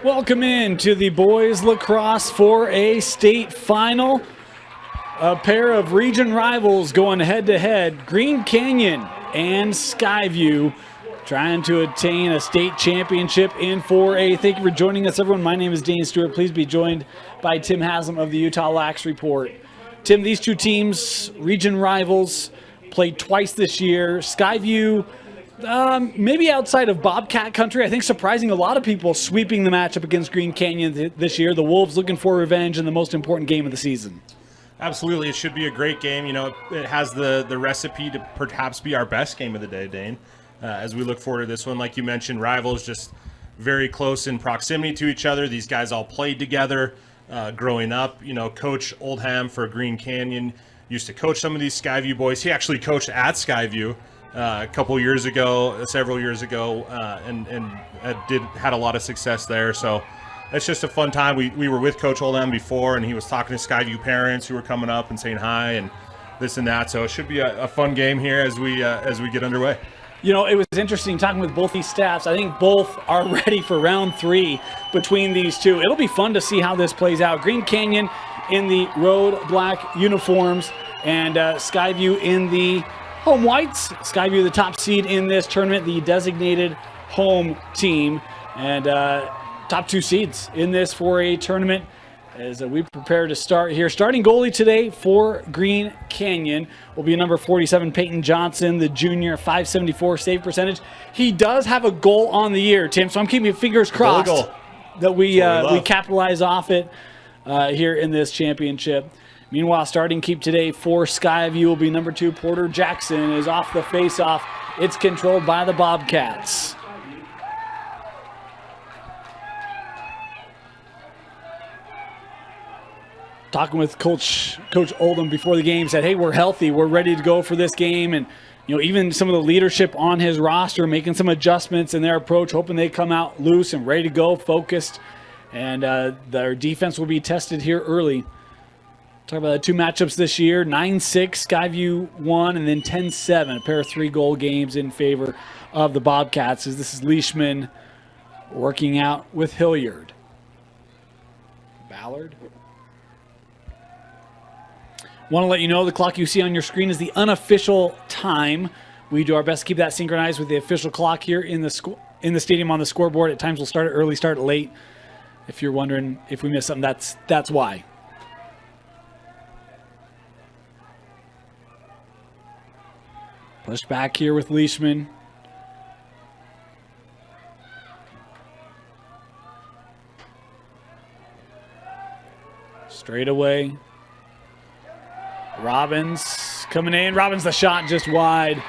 Welcome in to the boys lacrosse 4A state final. A pair of region rivals going head-to-head, Green Canyon and Sky View, trying to attain a state championship in 4A. Thank you for joining us, everyone. My name is Dane Stewart. Please be joined by Tim Haslam of the Utah Lax Report. Tim, these two teams, region rivals, played twice this year. Sky View, maybe outside of Bobcat country, I think surprising a lot of people, sweeping the matchup against Green Canyon this year. The Wolves looking for revenge in the most important game of the season. Absolutely. It should be a great game. You know, it has the recipe to perhaps be our best game of the day, Dane. As we look forward to this one, like you mentioned, rivals just very close in proximity to each other. These guys all played together growing up. You know, Coach Oldham for Green Canyon used to coach some of these Skyview boys. He actually coached at Skyview several years ago, and had a lot of success there. So it's just a fun time. We were with Coach Oldham before, and he was talking to Skyview parents who were coming up and saying hi and this and that. So it should be a fun game here as we get underway. You know, it was interesting talking with both these staffs. I think both are ready for round 3 between these two. It'll be fun to see how this plays out. Green Canyon in the road black uniforms and Skyview in the home whites. Skyview the top seed in this tournament, the designated home team, and top 2 seeds in this 4A tournament as we prepare to start here. Starting goalie today for Green Canyon will be number 47, Peyton Johnson, the junior, 574 save percentage. He does have a goal on the year, Tim, so I'm keeping fingers crossed that we capitalize off it here in this championship. Meanwhile, starting keep today for Skyview will be number 2, Porter Jackson, is off the face-off. It's controlled by the Bobcats. Talking with Coach Oldham before the game, said, hey, we're healthy. We're ready to go for this game. And, you know, even some of the leadership on his roster making some adjustments in their approach, hoping they come out loose and ready to go, focused. And their defense will be tested here early. Talk about the 2 matchups this year, 9-6, Skyview won, and then 10-7, a pair of 3-goal games in favor of the Bobcats, as this is Leishman working out with Hilliard. Ballard. Want to let you know the clock you see on your screen is the unofficial time. We do our best to keep that synchronized with the official clock here in the stadium on the scoreboard. At times we'll start it early, start it late. If you're wondering if we missed something, that's why. Push back here with Leishman. Straight away. Robbins coming in. Robbins the shot just wide.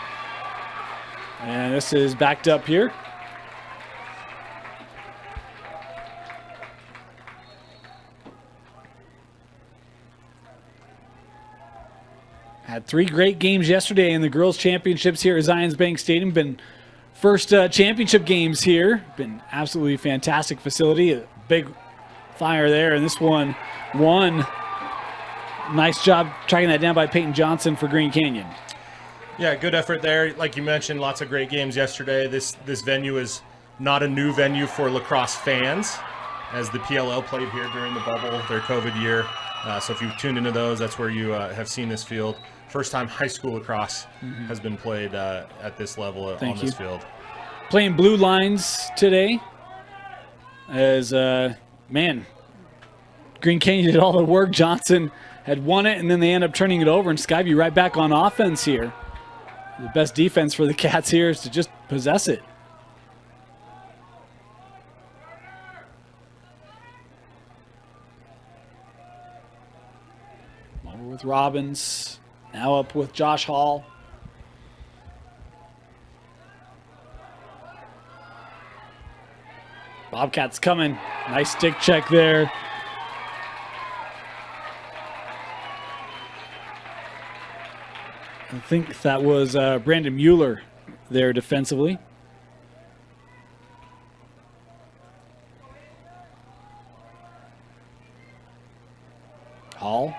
And this is backed up here. Had 3 great games yesterday in the girls' championships here at Zions Bank Stadium. Been first championship games here. Been absolutely fantastic facility. A big fire there. And this one won. Nice job tracking that down by Peyton Johnson for Green Canyon. Yeah, good effort there. Like you mentioned, lots of great games yesterday. This venue is not a new venue for lacrosse fans, as the PLL played here during the bubble, their COVID year. So if you've tuned into those, that's where you have seen this field. First time high school lacrosse has been played at this level on this field. Playing blue lines today as, Green Canyon did all the work. Johnson had won it, and then they end up turning it over, and Skyview right back on offense here. The best defense for the Cats here is to just possess it. Over with Robbins. Now up with Josh Hall. Bobcats coming. Nice stick check there. I think that was Brandon Mueller there defensively. Hall.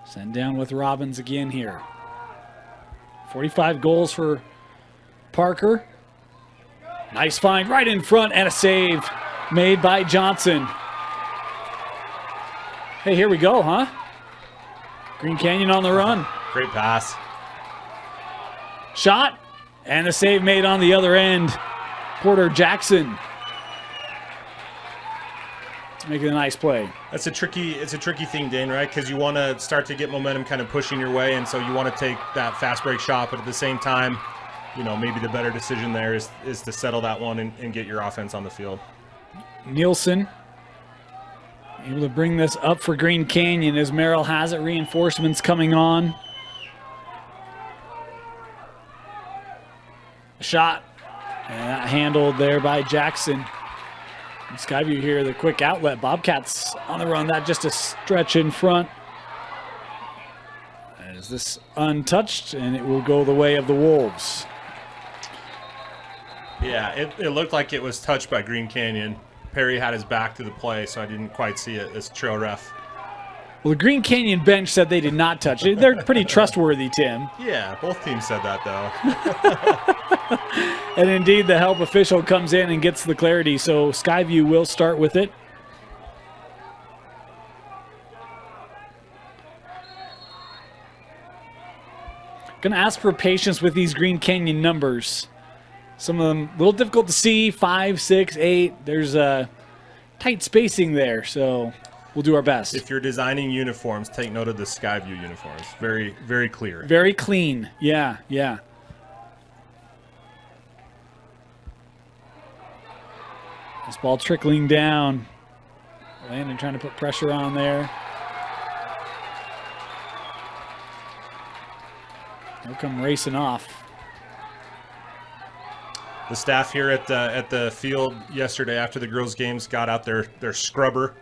Sent down with Robbins again here. 45 goals for Parker. Nice find right in front and a save made by Johnson. Hey, here we go, huh? Green Canyon on the run. Great pass. Shot and the save made on the other end. Porter Jackson making a nice play. It's a tricky thing, Dane, right? Because you want to start to get momentum kind of pushing your way, and so you want to take that fast break shot, but at the same time, you know, maybe the better decision there is to settle that one and get your offense on the field. Nielsen able to bring this up for Green Canyon as Merrill has it. Reinforcements coming on. A shot. And that handled there by Jackson. Skyview here, the quick outlet. Bobcats on the run. That just a stretch in front. Is this untouched? And it will go the way of the Wolves. Yeah, it looked like it was touched by Green Canyon. Perry had his back to the play, so I didn't quite see it as trail ref. Well, the Green Canyon bench said they did not touch it. They're pretty trustworthy, Tim. Yeah, both teams said that, though. And indeed, the help official comes in and gets the clarity, so Skyview will start with it. Going to ask for patience with these Green Canyon numbers. Some of them a little difficult to see, 5, 6, 8. There's a tight spacing there, so we'll do our best. If you're designing uniforms, take note of the Skyview uniforms. Very, very clear. Very clean. Yeah, yeah. This ball trickling down. Landon trying to put pressure on there. They'll come racing off. The staff here at the field yesterday after the girls' games got out their scrubber,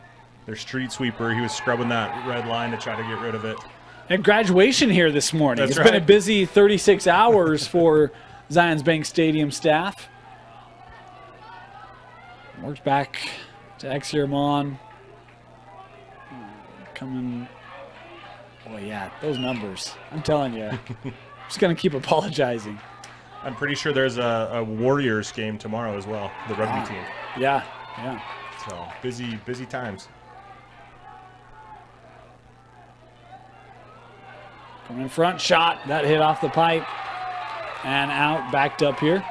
their street sweeper. He was scrubbing that red line to try to get rid of it. And graduation here this morning. That's It's right. been a busy 36 hours for Zions Bank Stadium staff. Works back to Exiermon. Coming. Oh, yeah, those numbers. I'm telling you. I'm just going to keep apologizing. I'm pretty sure there's a Warriors game tomorrow as well, the rugby team. Yeah, yeah. So busy times. Coming in front, shot. That hit off the pipe. And out, backed up here.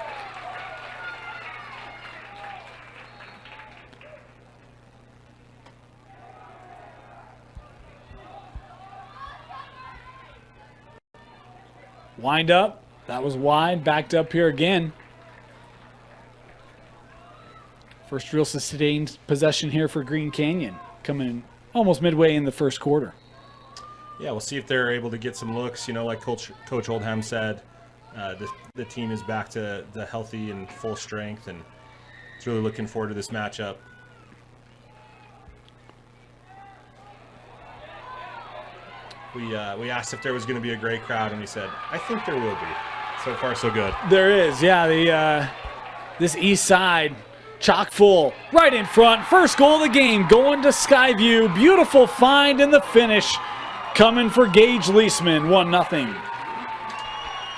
Wind up. That was wide. Backed up here again. First real sustained possession here for Green Canyon. Coming almost midway in the first quarter. Yeah, we'll see if they're able to get some looks. You know, like Coach Oldham said, the team is back to the healthy and full strength, and it's really looking forward to this matchup. We asked if there was going to be a great crowd, and he said, "I think there will be." So far, so good. There is, yeah. This east side, chock full, right in front. First goal of the game going to Skyview. Beautiful find in the finish, coming for Gage Leisman, 1-0.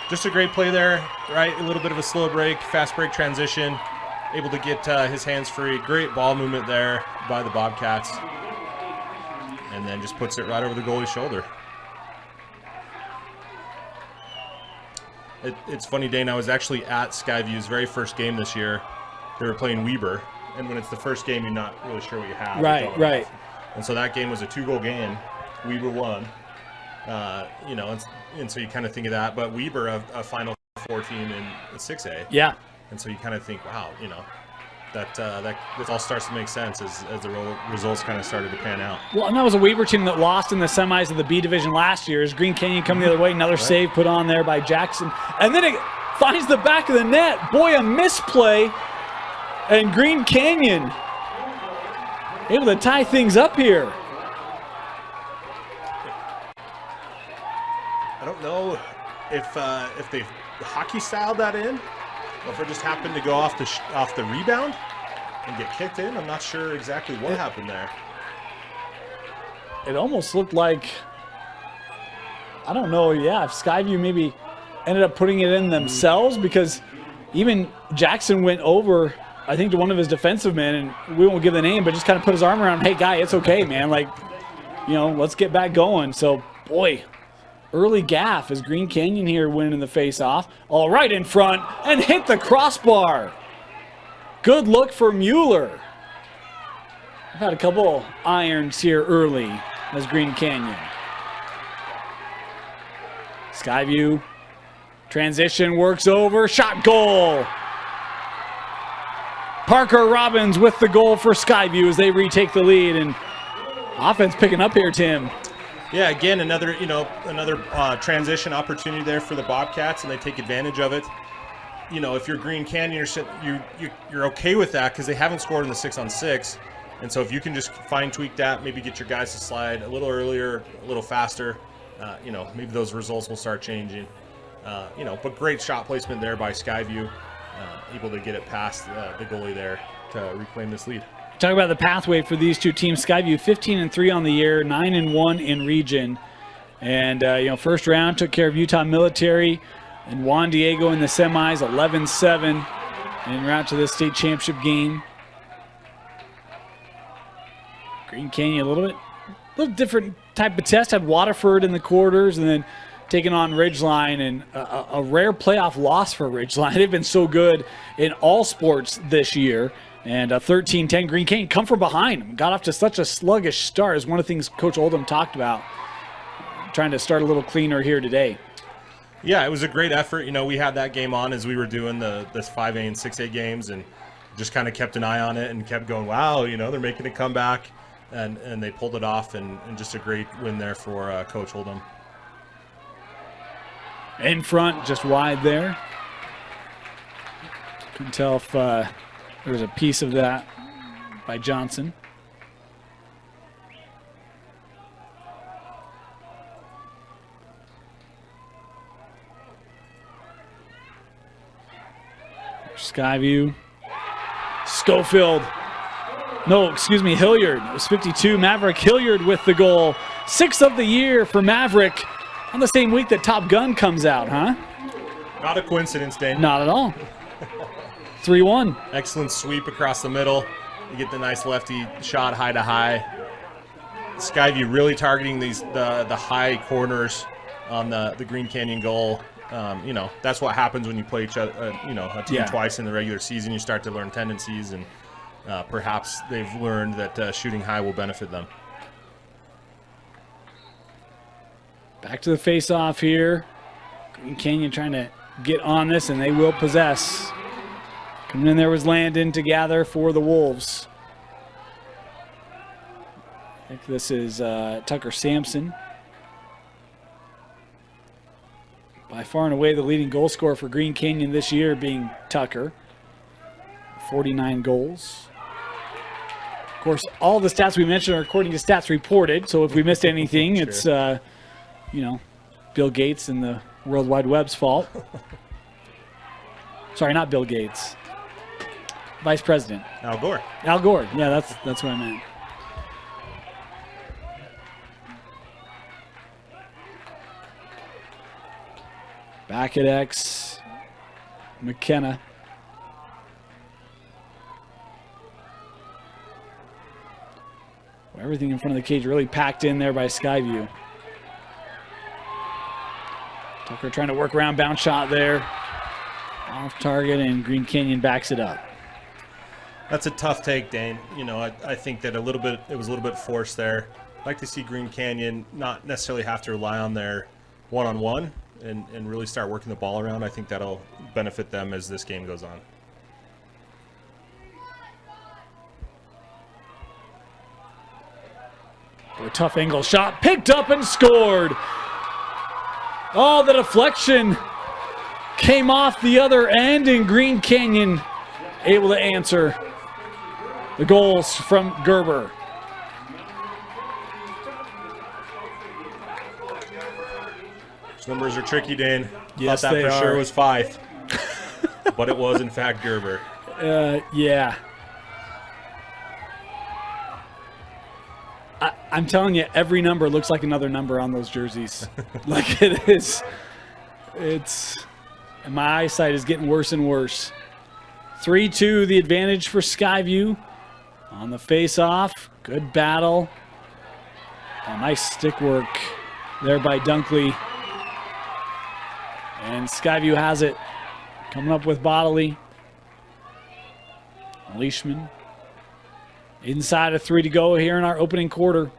Just a great play there, right? A little bit of a slow break, fast break transition, able to get his hands free. Great ball movement there by the Bobcats, and then just puts it right over the goalie's shoulder. It's funny, Dane, I was actually at Skyview's very first game this year. They were playing Weber, and when it's the first game, you're not really sure what you have. Right. And so that game was a 2-goal game. Weber won. And so you kind of think of that. But Weber, a Final Four team in 6A. Yeah. And so you kind of think, wow, that this all starts to make sense as the results kind of started to pan out. Well, and that was a Weaver team that lost in the semis of the B division last year. As Green Canyon come the other way, another save put on there by Jackson. And then it finds the back of the net. Boy, a misplay. And Green Canyon able to tie things up here. I don't know if they hockey styled that in, or if it just happened to go off the rebound and get kicked in. I'm not sure exactly what happened there. It almost looked like I don't know, yeah, if Skyview maybe ended up putting it in themselves, because even Jackson went over, I think, to one of his defensive men, and we won't give the name, but just kind of put his arm around, hey, guy, it's okay, man. Like, let's get back going. So, boy, early gaff as Green Canyon here winning the face-off. All right in front and hit the crossbar. Good look for Mueller. I've had a couple irons here early as Green Canyon. Skyview. Transition works over. Shot goal. Parker Robbins with the goal for Skyview as they retake the lead. And offense picking up here, Tim. Yeah, again, another transition opportunity there for the Bobcats, and they take advantage of it. If you're Green Canyon, you're okay with that because they haven't scored in the 6-on-6. And so if you can just fine tweak that, maybe get your guys to slide a little earlier, a little faster, maybe those results will start changing. But great shot placement there by Skyview, able to get it past the goalie there to reclaim this lead. Talk about the pathway for these two teams. Skyview 15-3 on the year, 9-1 in region. And, first round took care of Utah Military and Juan Diego in the semis, 11-7 en route to the state championship game. Green Canyon a little different type of test. Had Waterford in the quarters and then taking on Ridgeline, and a rare playoff loss for Ridgeline. They've been so good in all sports this year. And 13-10, Green Canyon come from behind. Got off to such a sluggish start, is one of the things Coach Oldham talked about, trying to start a little cleaner here today. Yeah, it was a great effort. We had that game on as we were doing this 5A and 6A games, and just kind of kept an eye on it and kept going, wow, they're making a comeback. And they pulled it off, and just a great win there for Coach Oldham. In front, just wide there. Couldn't tell if there was a piece of that by Johnson. Skyview. Schofield. No, excuse me, Hilliard. It was 52. Maverick Hilliard with the goal. 6th of the year for Maverick on the same week that Top Gun comes out, huh? Not a coincidence, Dane. Not at all. 3-1. Excellent sweep across the middle. You get the nice lefty shot high to high. Skyview really targeting the high corners on the Green Canyon goal. That's what happens when you play each other, a team twice in the regular season. You start to learn tendencies, and perhaps they've learned that shooting high will benefit them. Back to the face-off here. Green Canyon trying to get on this, and they will possess. Coming in there was Landon to gather for the Wolves. I think this is Tucker Sampson. By far and away the leading goal scorer for Green Canyon this year being Tucker. 49 goals. Of course, all the stats we mentioned are according to stats reported, so if we missed anything, sure. It's, Bill Gates and the World Wide Web's fault. Sorry, not Bill Gates. Vice President. Al Gore. Al Gore. Yeah, that's what I meant. Back at X. McKenna. Everything in front of the cage really packed in there by Skyview. Tucker trying to work around, bounce shot there. Off target, and Green Canyon backs it up. That's a tough take, Dane. I think that it was a little bit forced there. I'd like to see Green Canyon not necessarily have to rely on their one-on-one and really start working the ball around. I think that'll benefit them as this game goes on. A tough angle shot, picked up and scored. Oh, the deflection came off the other end, and Green Canyon able to answer the goals from Gerber. Those numbers are tricky, Dane. Yes, thought that they for sure are. was 5, but it was in fact Gerber. Yeah. I'm telling you, every number looks like another number on those jerseys. Like it is. And my eyesight is getting worse and worse. 3-2 the advantage for Sky View. On the face-off, good battle. Nice stick work there by Dunkley. And Skyview has it. Coming up with Bodley. Leishman. Inside of 3 to go here in our opening quarter.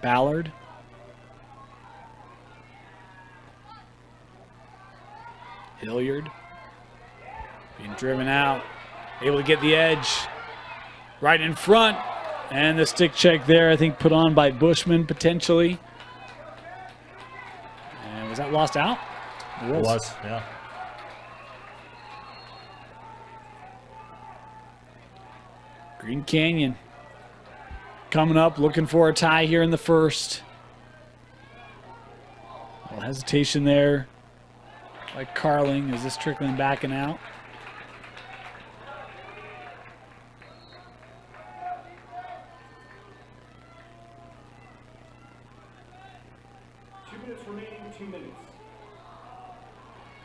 Ballard. Hilliard being driven out, able to get the edge right in front, and the stick check there, I think, put on by Bushman potentially. And was that lost out? It was, yeah. Green Canyon coming up, looking for a tie here in the first. A little hesitation there. Like Carling, is this trickling back and out?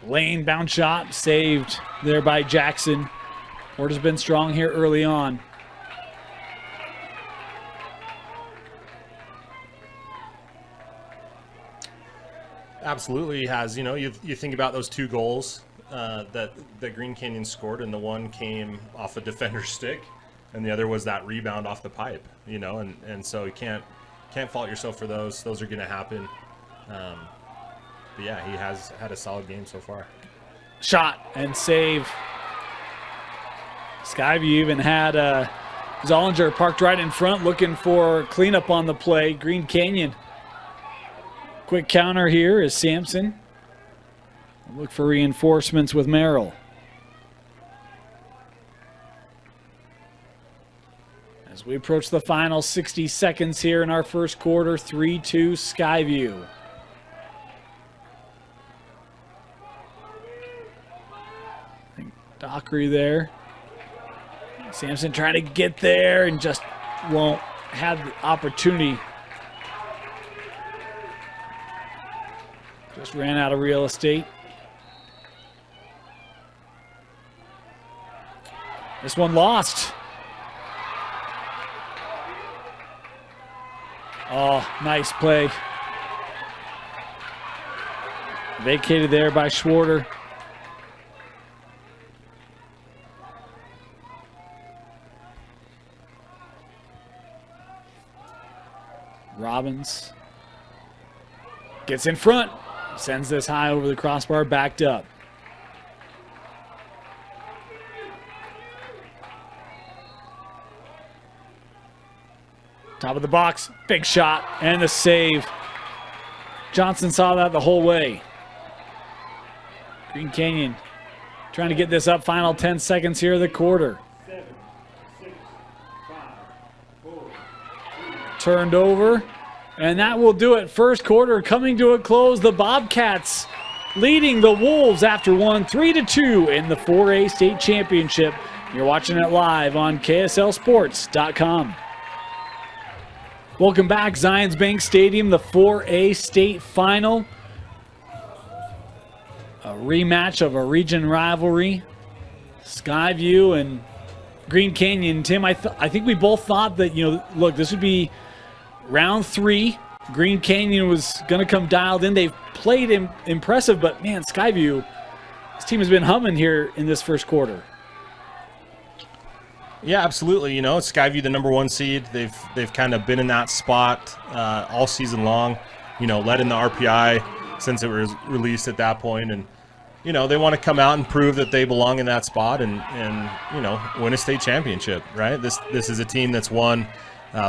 Lane bounce shot saved there by Jackson. Ford has been strong here early on. Absolutely has. You know, you think about those 2 goals that Green Canyon scored, and the one came off a defender's stick, and the other was that rebound off the pipe. You know, and so you can't fault yourself for those. Those are going to happen. But yeah, he has had a solid game so far. Shot and save. Skyview even had Zollinger parked right in front looking for cleanup on the play. Green Canyon. Quick counter here is Sampson. Look for reinforcements with Merrill. As we approach the final 60 seconds here in our first quarter, 3-2 Skyview. Dockery there. Sampson trying to get there and just won't have the opportunity. Just ran out of real estate. This one lost. Oh, nice play. Vacated there by Schwarter. Robbins gets in front. Sends this high over the crossbar, backed up. Top of the box, big shot, and the save. Johnson saw that the whole way. Green Canyon trying to get this up, final 10 seconds here of the quarter. 7, 6, 5, 4, 3. Turned over. And that will do it. First quarter coming to a close. The Bobcats leading the Wolves after one 3-2 in the 4A state championship. You're watching it live on KSLSports.com. Welcome back, Zions Bank Stadium, the 4A state final. A rematch of a region rivalry. Skyview and Green Canyon. Tim, I think we both thought that, look, this would be round 3. Green Canyon was going to come dialed in. They've played impressive, but man, Skyview, this team has been humming here in this first quarter. Yeah, absolutely. Skyview, the number 1 seed. They've kind of been in that spot all season long. Led in the RPI since it was released at that point, and they want to come out and prove that they belong in that spot and win a state championship. Right? This is a team that's won.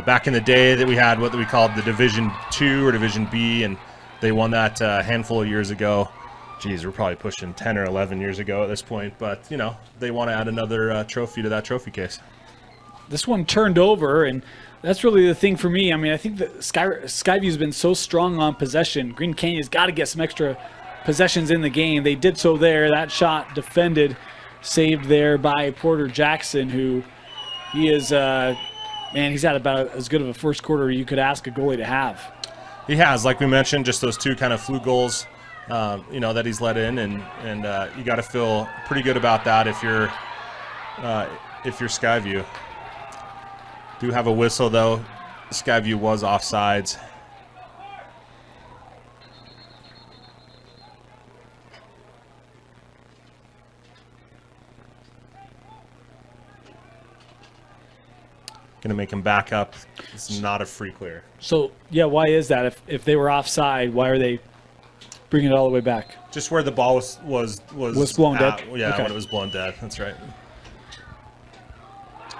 Back in the day that we had what we called the Division II or Division B, and they won that a handful of years ago. Geez, we're probably pushing 10 or 11 years ago at this point, but, they want to add another trophy to that trophy case. This one turned over, and that's really the thing for me. I mean, I think that Skyview's been so strong on possession. Green Canyon's got to get some extra possessions in the game. They did so there. That shot defended, saved there by Porter Jackson, who he is, man, he's had about as good of a first quarter you could ask a goalie to have. He has, like we mentioned, just those 2 kind of fluke goals, that he's let in, and you got to feel pretty good about that if you're Skyview. Do have a whistle though. Skyview was offsides. Going to make him back up. It's not a free clear. So, yeah, why is that? If they were offside, why are they bringing it all the way back? Just where the ball was blown dead? Yeah, okay. when it was blown dead. That's right.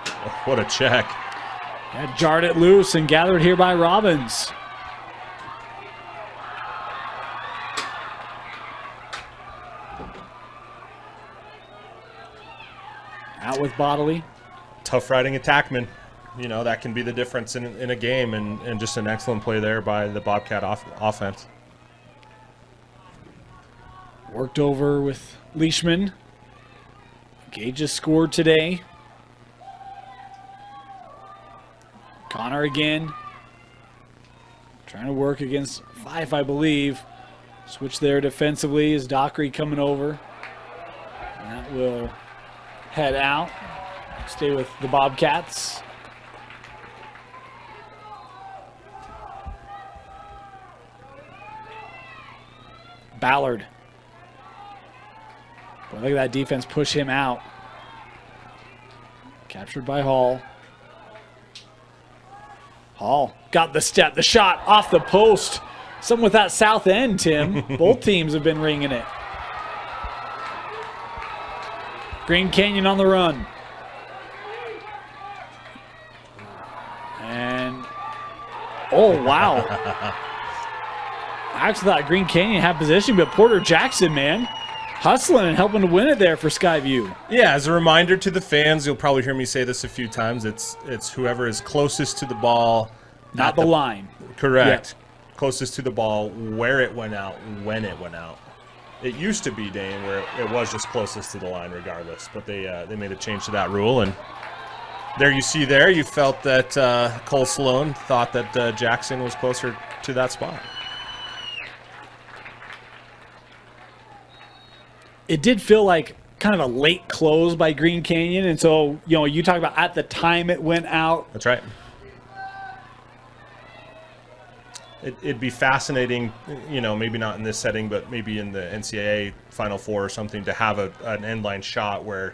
Oh, what a check. Yeah, jarred it loose and gathered here by Robbins. Out with Bodley. Tough riding attackman. That can be the difference in a game, and just an excellent play there by the Bobcat offense. Worked over with Leishman. Gage has scored today. Connor again. Trying to work against Fife, I believe. Switch there defensively. Is Dockery coming over? And that will head out. Stay with the Bobcats. Ballard. Boy, look at that defense push him out. Captured by Hall. Hall got the step, the shot off the post. Something with that south end, Tim. Both teams have been ringing it. Green Canyon on the run. And, oh, wow. I actually thought Green Canyon had position, but Porter Jackson, man, hustling and helping to win it there for Skyview. Yeah, as a reminder to the fans, you'll probably hear me say this a few times, it's whoever is closest to the ball. Not the line. Correct. Yeah. Closest to the ball, where it went out, when it went out. It used to be, Dane, where it was just closest to the line regardless, but they made a change to that rule, and there you see there, you felt that Cole Sloan thought that Jackson was closer to that spot. It did feel like kind of a late close by Green Canyon, and so, you talk about at the time it went out. That's right. It'd be fascinating, maybe not in this setting, but maybe in the NCAA Final Four or something, to have an end line shot where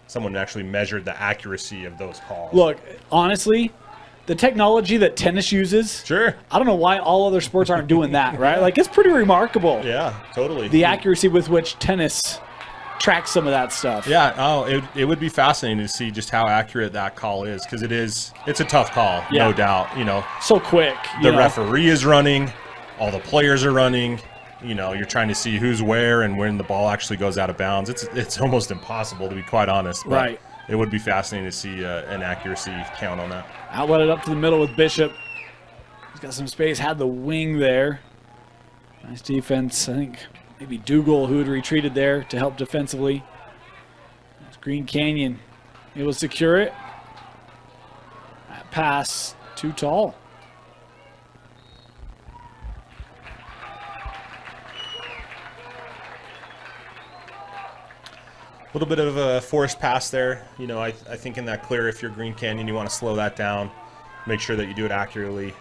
someone actually measured the accuracy of those calls. Look, honestly, the technology that tennis uses, sure, I don't know why all other sports aren't doing that, right? Like, it's pretty remarkable. Yeah, totally. The accuracy with which tennis tracks some of that stuff. Yeah, it would be fascinating to see just how accurate that call is, because it's a tough call, no doubt. So quick. The referee is running, all the players are running. You're trying to see who's where and when the ball actually goes out of bounds. It's almost impossible, to be quite honest. But right. It would be fascinating to see an accuracy count on that. Outlet it up to the middle with Bishop. He's got some space, had the wing there. Nice defense. I think maybe Dougal who had retreated there to help defensively. It's Green Canyon able to secure it. That pass too tall. A little bit of a forced pass there. I think in that clear, if you're Green Canyon, you want to slow that down, make sure that you do it accurately.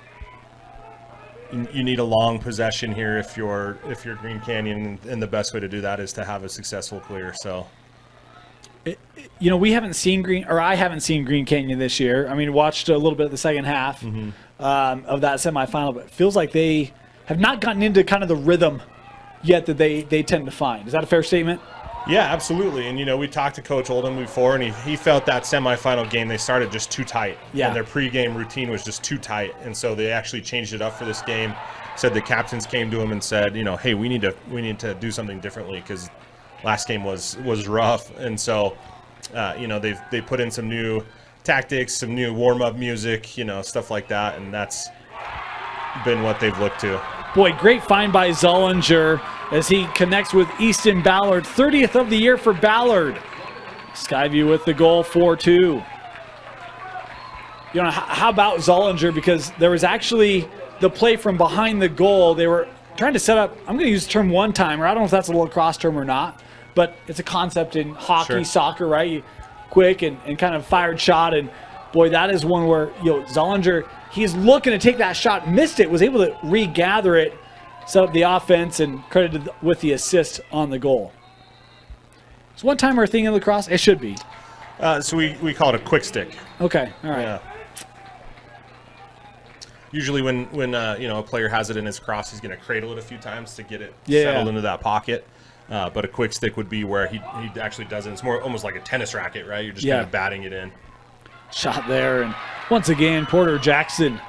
You need a long possession here if you're Green Canyon, and the best way to do that is to have a successful clear. So, we haven't seen I haven't seen Green Canyon this year. I mean, watched a little bit of the second half of that semifinal, but it feels like they have not gotten into kind of the rhythm yet that they tend to find. Is that a fair statement? Yeah, absolutely. And, we talked to Coach Oldham before, and he felt that semifinal game, they started just too tight. Yeah. And their pregame routine was just too tight. And so they actually changed it up for this game. Said the captains came to him and said, hey, we need to do something differently, because last game was rough. And so, they put in some new tactics, some new warm-up music, stuff like that. And that's been what they've looked to. Boy, great find by Zollinger. as he connects with Easton Ballard. 30th of the year for Ballard. Skyview with the goal, 4-2. You know, how about Zollinger? Because there was actually the play from behind the goal. They were trying to set up, I'm going to use the term one-timer. I don't know if that's a lacrosse term or not, but it's a concept in hockey, Sure. soccer, right? You quick and kind of fired shot. And, boy, that is one where, Zollinger, he's looking to take that shot, missed it, was able to regather it, set up the offense, and credited with the assist on the goal. Is one-timer a thing in lacrosse? It should be. So we call it a quick stick. Okay, all right. Yeah. Usually when a player has it in his cross, he's going to cradle it a few times to get it settled into that pocket. But a quick stick would be where he actually does it. It's more almost like a tennis racket, right? You're just kind of batting it in. Shot there, and once again, Porter Jackson.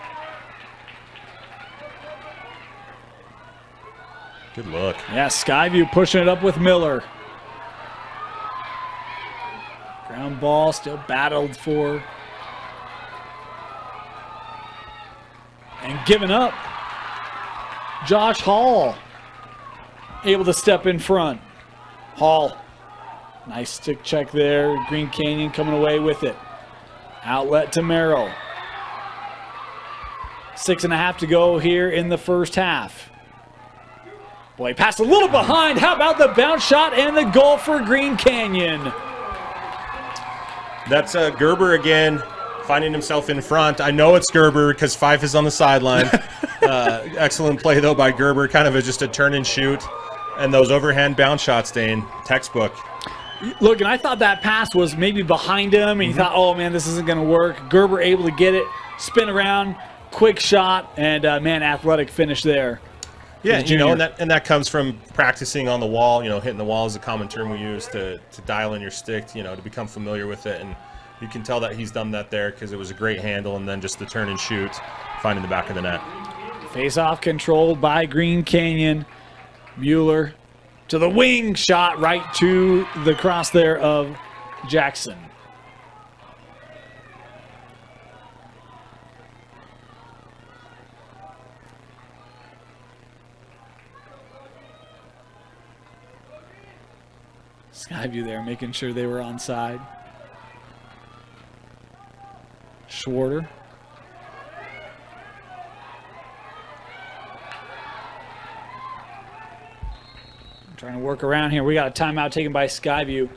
Good look. Yeah, Skyview pushing it up with Miller. Ground ball still battled for. And given up. Josh Hall able to step in front. Hall, nice stick check there. Green Canyon coming away with it. Outlet to Merrill. 6.5 to go here in the first half. Boy, passed a little behind. How about the bounce shot and the goal for Green Canyon? That's Gerber again, finding himself in front. I know it's Gerber because Fife is on the sideline. Excellent play, though, by Gerber. Kind of just a turn and shoot. And those overhand bounce shots, Dane, textbook. Look, and I thought that pass was maybe behind him, and you thought, oh, man, this isn't going to work. Gerber able to get it, spin around, quick shot, and, athletic finish there. Yeah, and that comes from practicing on the wall. Hitting the wall is a common term we use to dial in your stick, to become familiar with it. And you can tell that he's done that there because it was a great handle, and then just the turn and shoot, finding the back of the net. Face-off controlled by Green Canyon. Mueller to the wing, shot right to the cross there of Jackson. Skyview there making sure they were onside. Schwarter. Trying to work around here. We got a timeout taken by Skyview.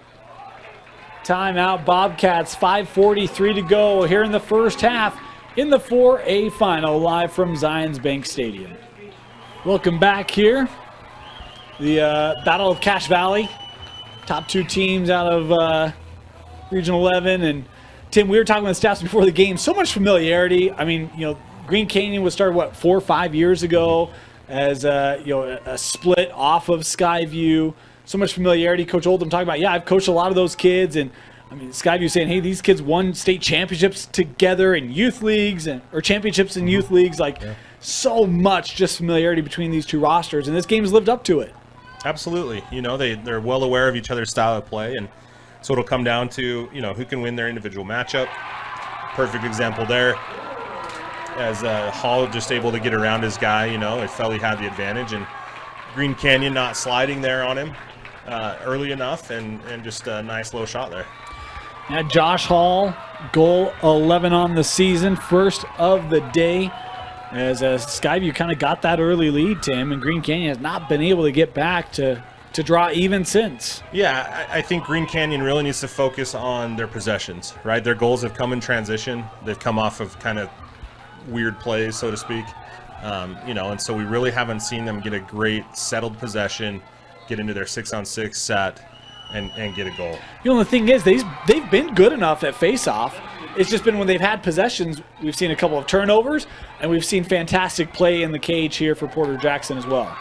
Timeout, Bobcats, 5:43 to go here in the first half in the 4A final, live from Zions Bank Stadium. Welcome back here. The Battle of Cache Valley. Top two teams out of Region 11. And Tim, we were talking with staffs before the game. So much familiarity. I mean, Green Canyon was started, 4 or 5 years ago as a split off of Skyview. So much familiarity. Coach Oldham talking about, I've coached a lot of those kids. And I mean, Skyview saying, hey, these kids won state championships together in youth leagues or championships in youth leagues. So much just familiarity between these two rosters. And this game has lived up to it. Absolutely. They're well aware of each other's style of play. And so it'll come down to, who can win their individual matchup. Perfect example there. As Hall just able to get around his guy, it felt he had the advantage. And Green Canyon not sliding there on him early enough, and just a nice low shot there. Yeah, Josh Hall, goal 11 on the season, first of the day. As Skyview kind of got that early lead, Tim, and Green Canyon has not been able to get back to draw even since. Yeah, I think Green Canyon really needs to focus on their possessions, right? Their goals have come in transition. They've come off of kind of weird plays, so to speak. And so we really haven't seen them get a great settled possession, get into their 6-on-6 set, and get a goal. The thing is, they've been good enough at face-off. It's just been when they've had possessions, we've seen a couple of turnovers, and we've seen fantastic play in the cage here for Porter Jackson as well.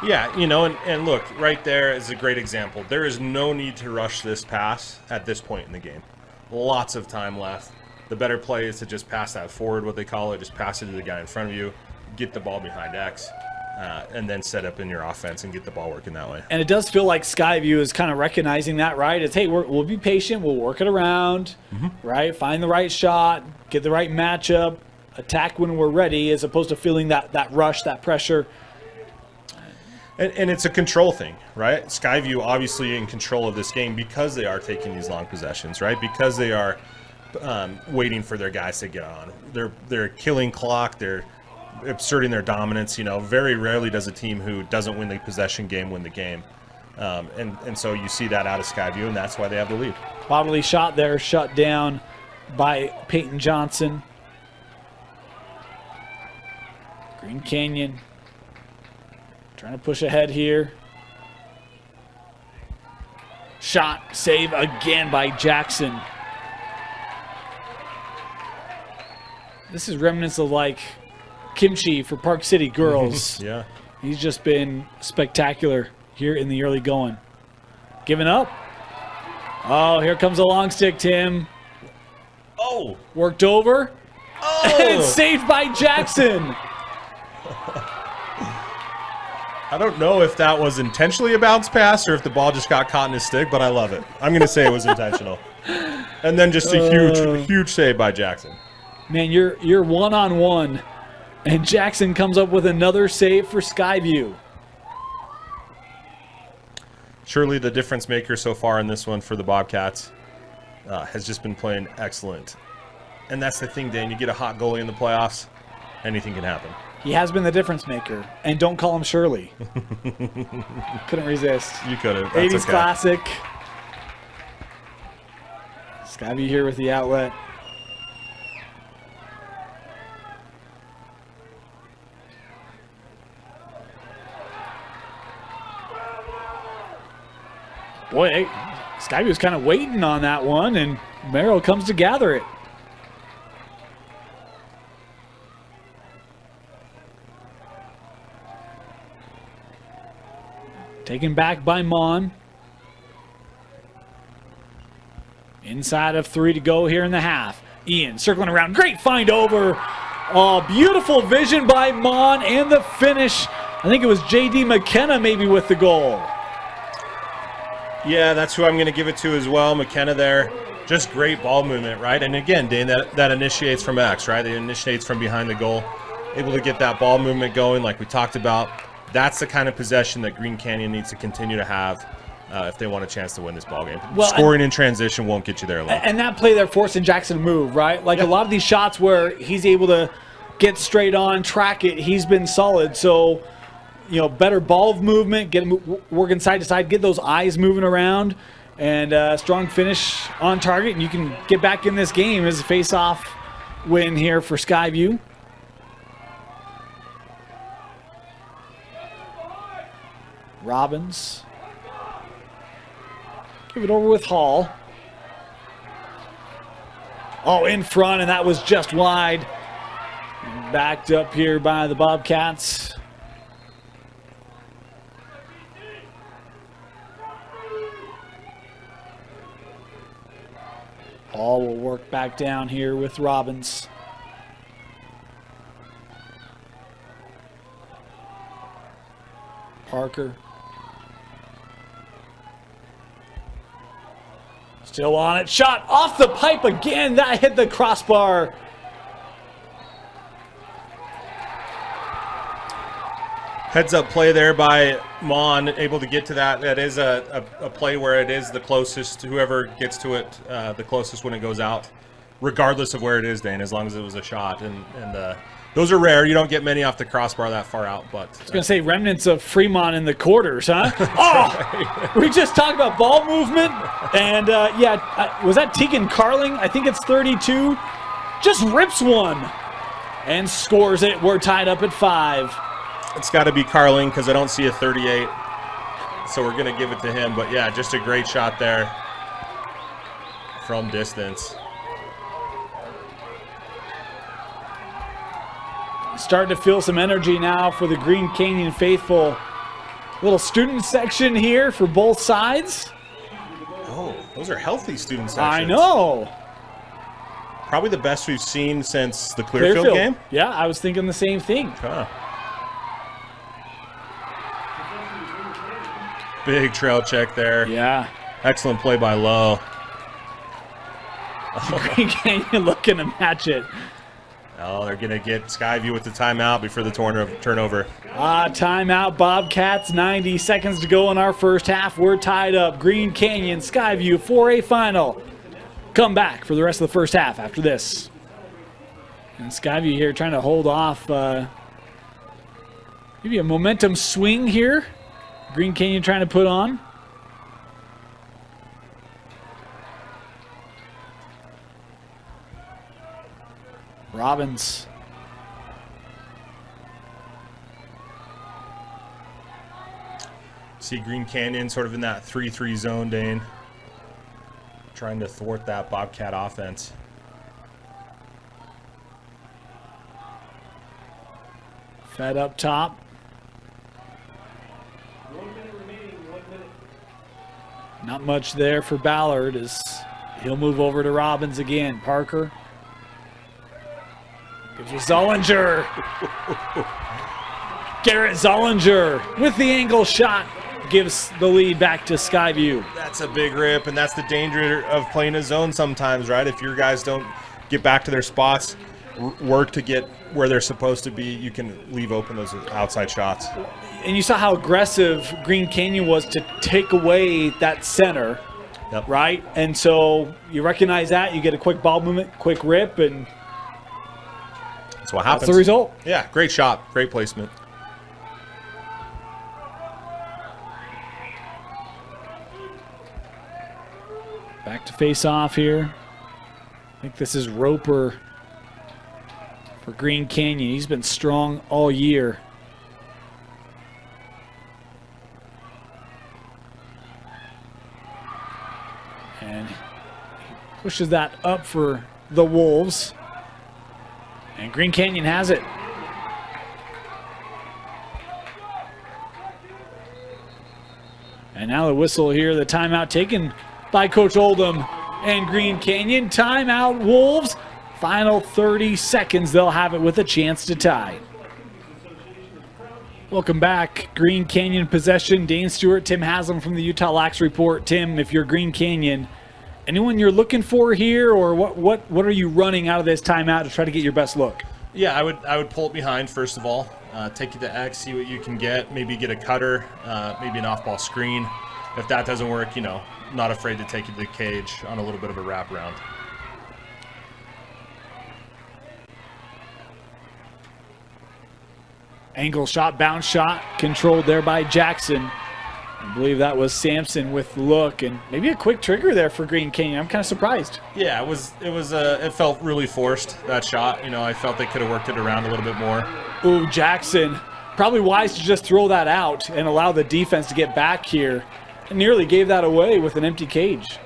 Yeah, and look, right there is a great example. There is no need to rush this pass at this point in the game. Lots of time left. The better play is to just pass that forward, what they call it, just pass it to the guy in front of you, get the ball behind X, and then set up in your offense and get the ball working that way. And it does feel like Skyview is kind of recognizing that, right? It's, hey, we'll be patient, we'll work it around, right? Find the right shot, get the right matchup, attack when we're ready, as opposed to feeling that rush, that pressure. And it's a control thing, right? Skyview obviously in control of this game because they are taking these long possessions, right? Because they are waiting for their guys to get on. They're killing clock. They're asserting their dominance. You know, very rarely does a team who doesn't win the possession game win the game. And so you see that out of Skyview, and that's why they have the lead. Bodily shot there, shut down by Peyton Johnson. Green Canyon trying to push ahead here. Shot, save again by Jackson. This is remnants of like Kimchi for Park City girls. Yeah. He's just been spectacular here in the early going. Giving up. Oh, here comes a long stick, Tim. Oh. Worked over. Oh. And it's saved by Jackson. I don't know if that was intentionally a bounce pass or if the ball just got caught in his stick, but I love it. I'm going to say it was intentional. And then just a huge save by Jackson. Man, you're one-on-one, and Jackson comes up with another save for Skyview. Surely the difference maker so far in this one for the Bobcats has just been playing excellent. And that's the thing, Dan. You get a hot goalie in the playoffs, anything can happen. He has been the difference maker. And don't call him Shirley. Couldn't resist. You could have. 80s okay. classic. Skyview here with the outlet. Boy, Skyview was kind of waiting on that one, and Merrill comes to gather it. Taken back by Mon. Inside of 3 to go here in the half. Ian circling around. Great find over. Oh, beautiful vision by Mon and the finish. I think it was J.D. McKenna maybe with the goal. Yeah, that's who I'm going to give it to as well. McKenna there. Just great ball movement, right? And again, Dane, that initiates from X, right? It initiates from behind the goal. Able to get that ball movement going like we talked about. That's the kind of possession that Green Canyon needs to continue to have if they want a chance to win this ballgame. Well, scoring in transition won't get you there alone. And that play there forcing Jackson to move, right? Like a lot of these shots where he's able to get straight on, track it, he's been solid. So, you know, better ball movement, get him working side to side, get those eyes moving around, and strong finish on target, and you can get back in this game as a face-off win here for Skyview. Robbins. Give it over with Hall. Oh, in front, and that was just wide. Backed up here by the Bobcats. Hall will work back down here with Robbins. Parker. Still on it. Shot off the pipe again. That hit the crossbar. Heads up play there by Mon, able to get to that. That is a play where it is the closest. Whoever gets to it the closest when it goes out, regardless of where it is, Dane, as long as it was a shot. And those are rare. You don't get many off the crossbar that far out. But I was going to say remnants of Fremont in the quarters, huh? Oh, we just talked about ball movement. And, was that Tegan Carling? I think it's 32. Just rips one and scores it. We're tied up at 5. It's got to be Carling because I don't see a 38. So we're going to give it to him. But, yeah, just a great shot there from distance. Starting to feel some energy now for the Green Canyon faithful. Little student section here for both sides. Oh, those are healthy student sections. I know. Probably the best we've seen since the Clearfield game. Yeah, I was thinking the same thing. Huh. Big trail check there. Yeah. Excellent play by Lowe. Green Canyon looking to match it. Oh, they're going to get Skyview with the timeout before the turnover. Timeout, Bobcats. 90 seconds to go in our first half. We're tied up. Green Canyon, Skyview, 4A final. Come back for the rest of the first half after this. And Skyview here trying to hold off maybe a momentum swing here. Green Canyon trying to put on. Robbins. See Green Canyon sort of in that 3-3 zone, Dane. Trying to thwart that Bobcat offense. Fed up top. 1 minute remaining, 1 minute. Not much there for Ballard as he'll move over to Robbins again. Parker. Gives you Zollinger. Garrett Zollinger with the angle shot gives the lead back to Skyview. That's a big rip, and that's the danger of playing a zone sometimes, right? If your guys don't get back to their spots, work to get where they're supposed to be, you can leave open those outside shots. And you saw how aggressive Green Canyon was to take away that center, Yep. right? And so you recognize that, you get a quick ball movement, quick rip, and That's what happens. that's the result. Yeah, great shot, great placement. Back to face off here. I think this is Roper for Green Canyon. He's been strong all year. And he pushes that up for the Wolves. And Green Canyon has it. And now the whistle here, the timeout taken by Coach Oldham and Green Canyon. Timeout, Wolves. Final 30 seconds, they'll have it with a chance to tie. Welcome back. Green Canyon possession. Dane Stewart, Tim Haslam from the Utah Lax Report. Tim, if you're Green Canyon, anyone you're looking for here, or what are you running out of this timeout to try to get your best look? Yeah, I would pull it behind first of all. Take it to X, see what you can get. Maybe get a cutter, maybe an off-ball screen. If that doesn't work, not afraid to take it to the cage on a little bit of a wraparound. Angle shot, bounce shot, controlled there by Jackson. I believe that was Sampson with the look, and maybe a quick trigger there for Green Canyon. I'm kind of surprised. Yeah, it felt really forced, that shot. I felt they could have worked it around a little bit more. Ooh, Jackson. Probably wise to just throw that out and allow the defense to get back here. And nearly gave that away with an empty cage.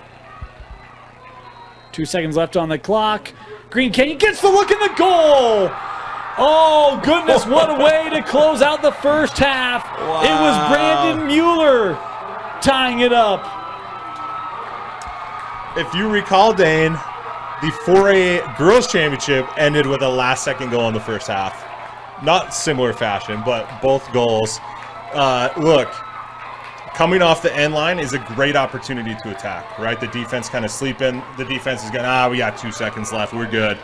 2 seconds left on the clock. Green Canyon gets the look in the goal. Oh, goodness, what a way to close out the first half. Wow. It was Brandon Mueller tying it up. If you recall, Dane, the 4A Girls Championship ended with a last-second goal in the first half. Not similar fashion, but both goals. Look, coming off the end line is a great opportunity to attack, right? The defense kind of sleeping. The defense is going, we got 2 seconds left. We're good.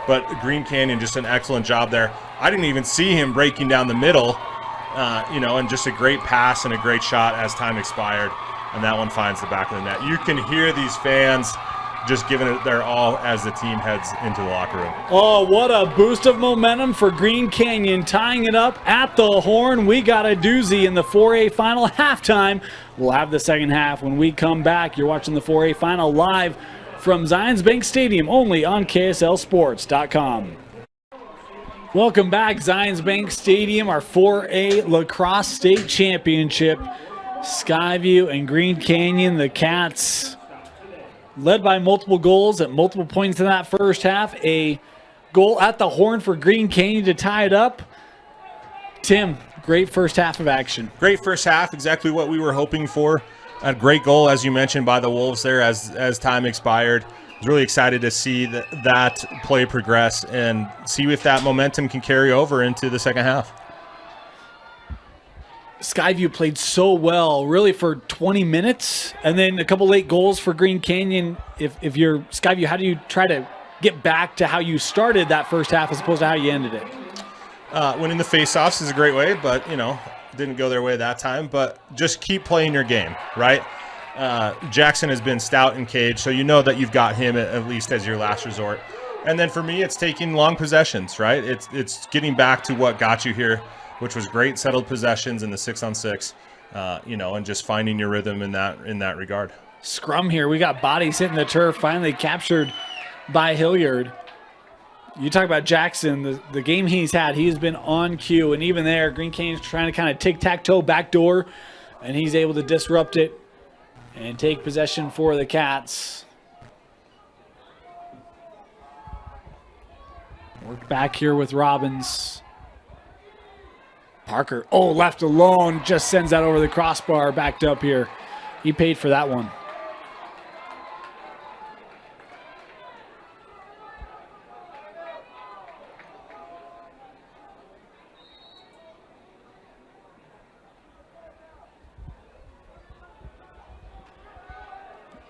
But Green Canyon, just an excellent job there. I didn't even see him breaking down the middle, and just a great pass and a great shot as time expired. And that one finds the back of the net. You can hear these fans just giving it their all as the team heads into the locker room. Oh, what a boost of momentum for Green Canyon, tying it up at the horn. We got a doozy in the 4A final halftime. We'll have the second half when we come back. You're watching the 4A final live from Zions Bank Stadium, only on KSLSports.com. Welcome back, Zions Bank Stadium, our 4A Lacrosse State Championship. Skyview and Green Canyon, the Cats, led by multiple goals at multiple points in that first half. A goal at the horn for Green Canyon to tie it up. Tim, great first half of action. Great first half, exactly what we were hoping for. A great goal, as you mentioned, by the Wolves there as time expired. I was really excited to see that play progress and see if that momentum can carry over into the second half. Skyview played so well, really, for 20 minutes, and then a couple late goals for Green Canyon. If you're Skyview, how do you try to get back to how you started that first half as opposed to how you ended it? Winning the faceoffs is a great way, but, didn't go their way that time. But just keep playing your game, right? Jackson has been stout in cage, so you know that you've got him at least as your last resort. And then for me, it's taking long possessions, right? It's getting back to what got you here, which was great settled possessions in the 6-on-6, and just finding your rhythm in that regard. Scrum here. We got bodies hitting the turf, finally captured by Hilliard. You talk about Jackson, the game he's had, he's been on cue, and even there, Green Canyon's trying to kind of tic-tac-toe backdoor, and he's able to disrupt it and take possession for the Cats. Worked back here with Robbins. Parker, left alone, just sends that over the crossbar, backed up here. He paid for that one.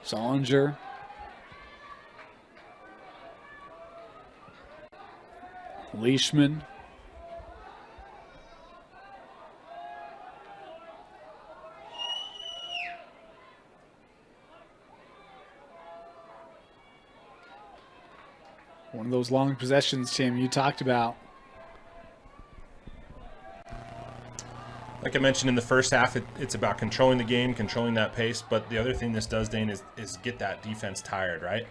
Solinger. Leishman. One of those long possessions, Tim, you talked about. Like I mentioned in the first half, it's about controlling the game, controlling that pace. But the other thing this does, Dane, is get that defense tired, right?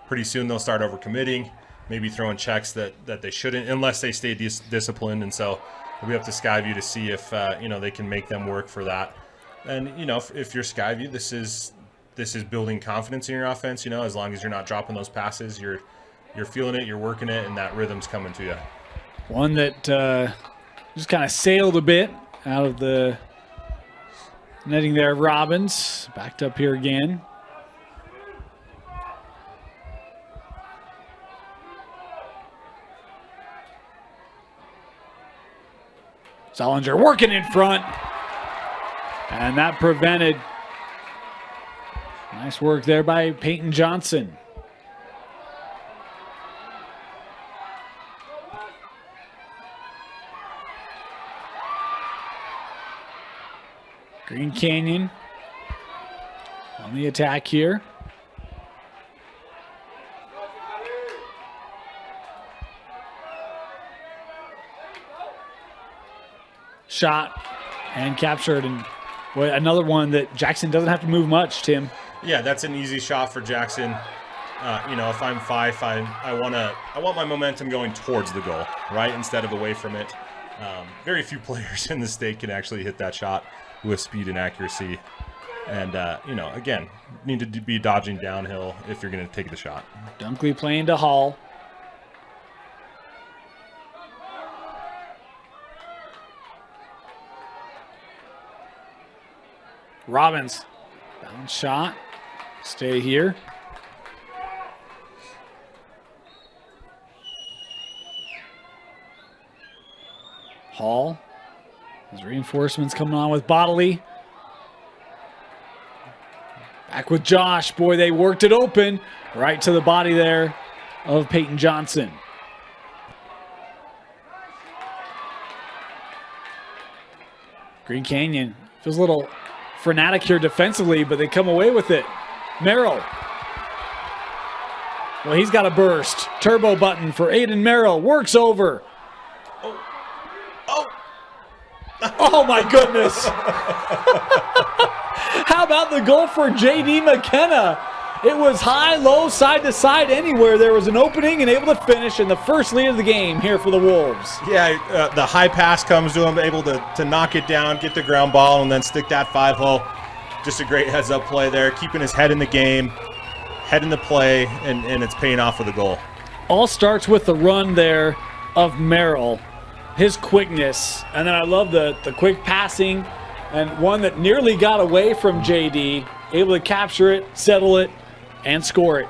Pretty soon they'll start overcommitting, maybe throwing checks that they shouldn't, unless they stay disciplined. And so it'll be up to Sky View to see if they can make them work for that. And if you're Sky View, this is building confidence in your offense. As long as you're not dropping those passes, you're feeling it, you're working it, and that rhythm's coming to you. One that just kind of sailed a bit out of the netting there. Robbins backed up here again. Solinger working in front. And that prevented. Nice work there by Peyton Johnson. Green Canyon on the attack here. Shot and captured, and boy, another one that Jackson doesn't have to move much, Tim. Yeah, that's an easy shot for Jackson. If I'm Fife, I want my momentum going towards the goal, right, instead of away from it. Very few players in the state can actually hit that shot with speed and accuracy. And, again, need to be dodging downhill if you're going to take the shot. Dunkley playing to Hall. Robbins, bounce shot, stay here. Hall, his reinforcements coming on with Bodley. Back with Josh, boy, they worked it open, right to the body there of Peyton Johnson. Green Canyon feels a little frenetic here defensively, but they come away with it. Merrill. Well, he's got a burst. Turbo button for Aiden Merrill. Works over. Oh my goodness. How about the goal for J.D. McKenna? It was high, low, side to side, anywhere. There was an opening and able to finish in the first lead of the game here for the Wolves. Yeah, the high pass comes to him, able to knock it down, get the ground ball, and then stick that 5-hole. Just a great heads-up play there, keeping his head in the game, head in the play, and it's paying off with a goal. All starts with the run there of Merrill, his quickness, and then I love the quick passing, and one that nearly got away from JD, able to capture it, settle it, and score it.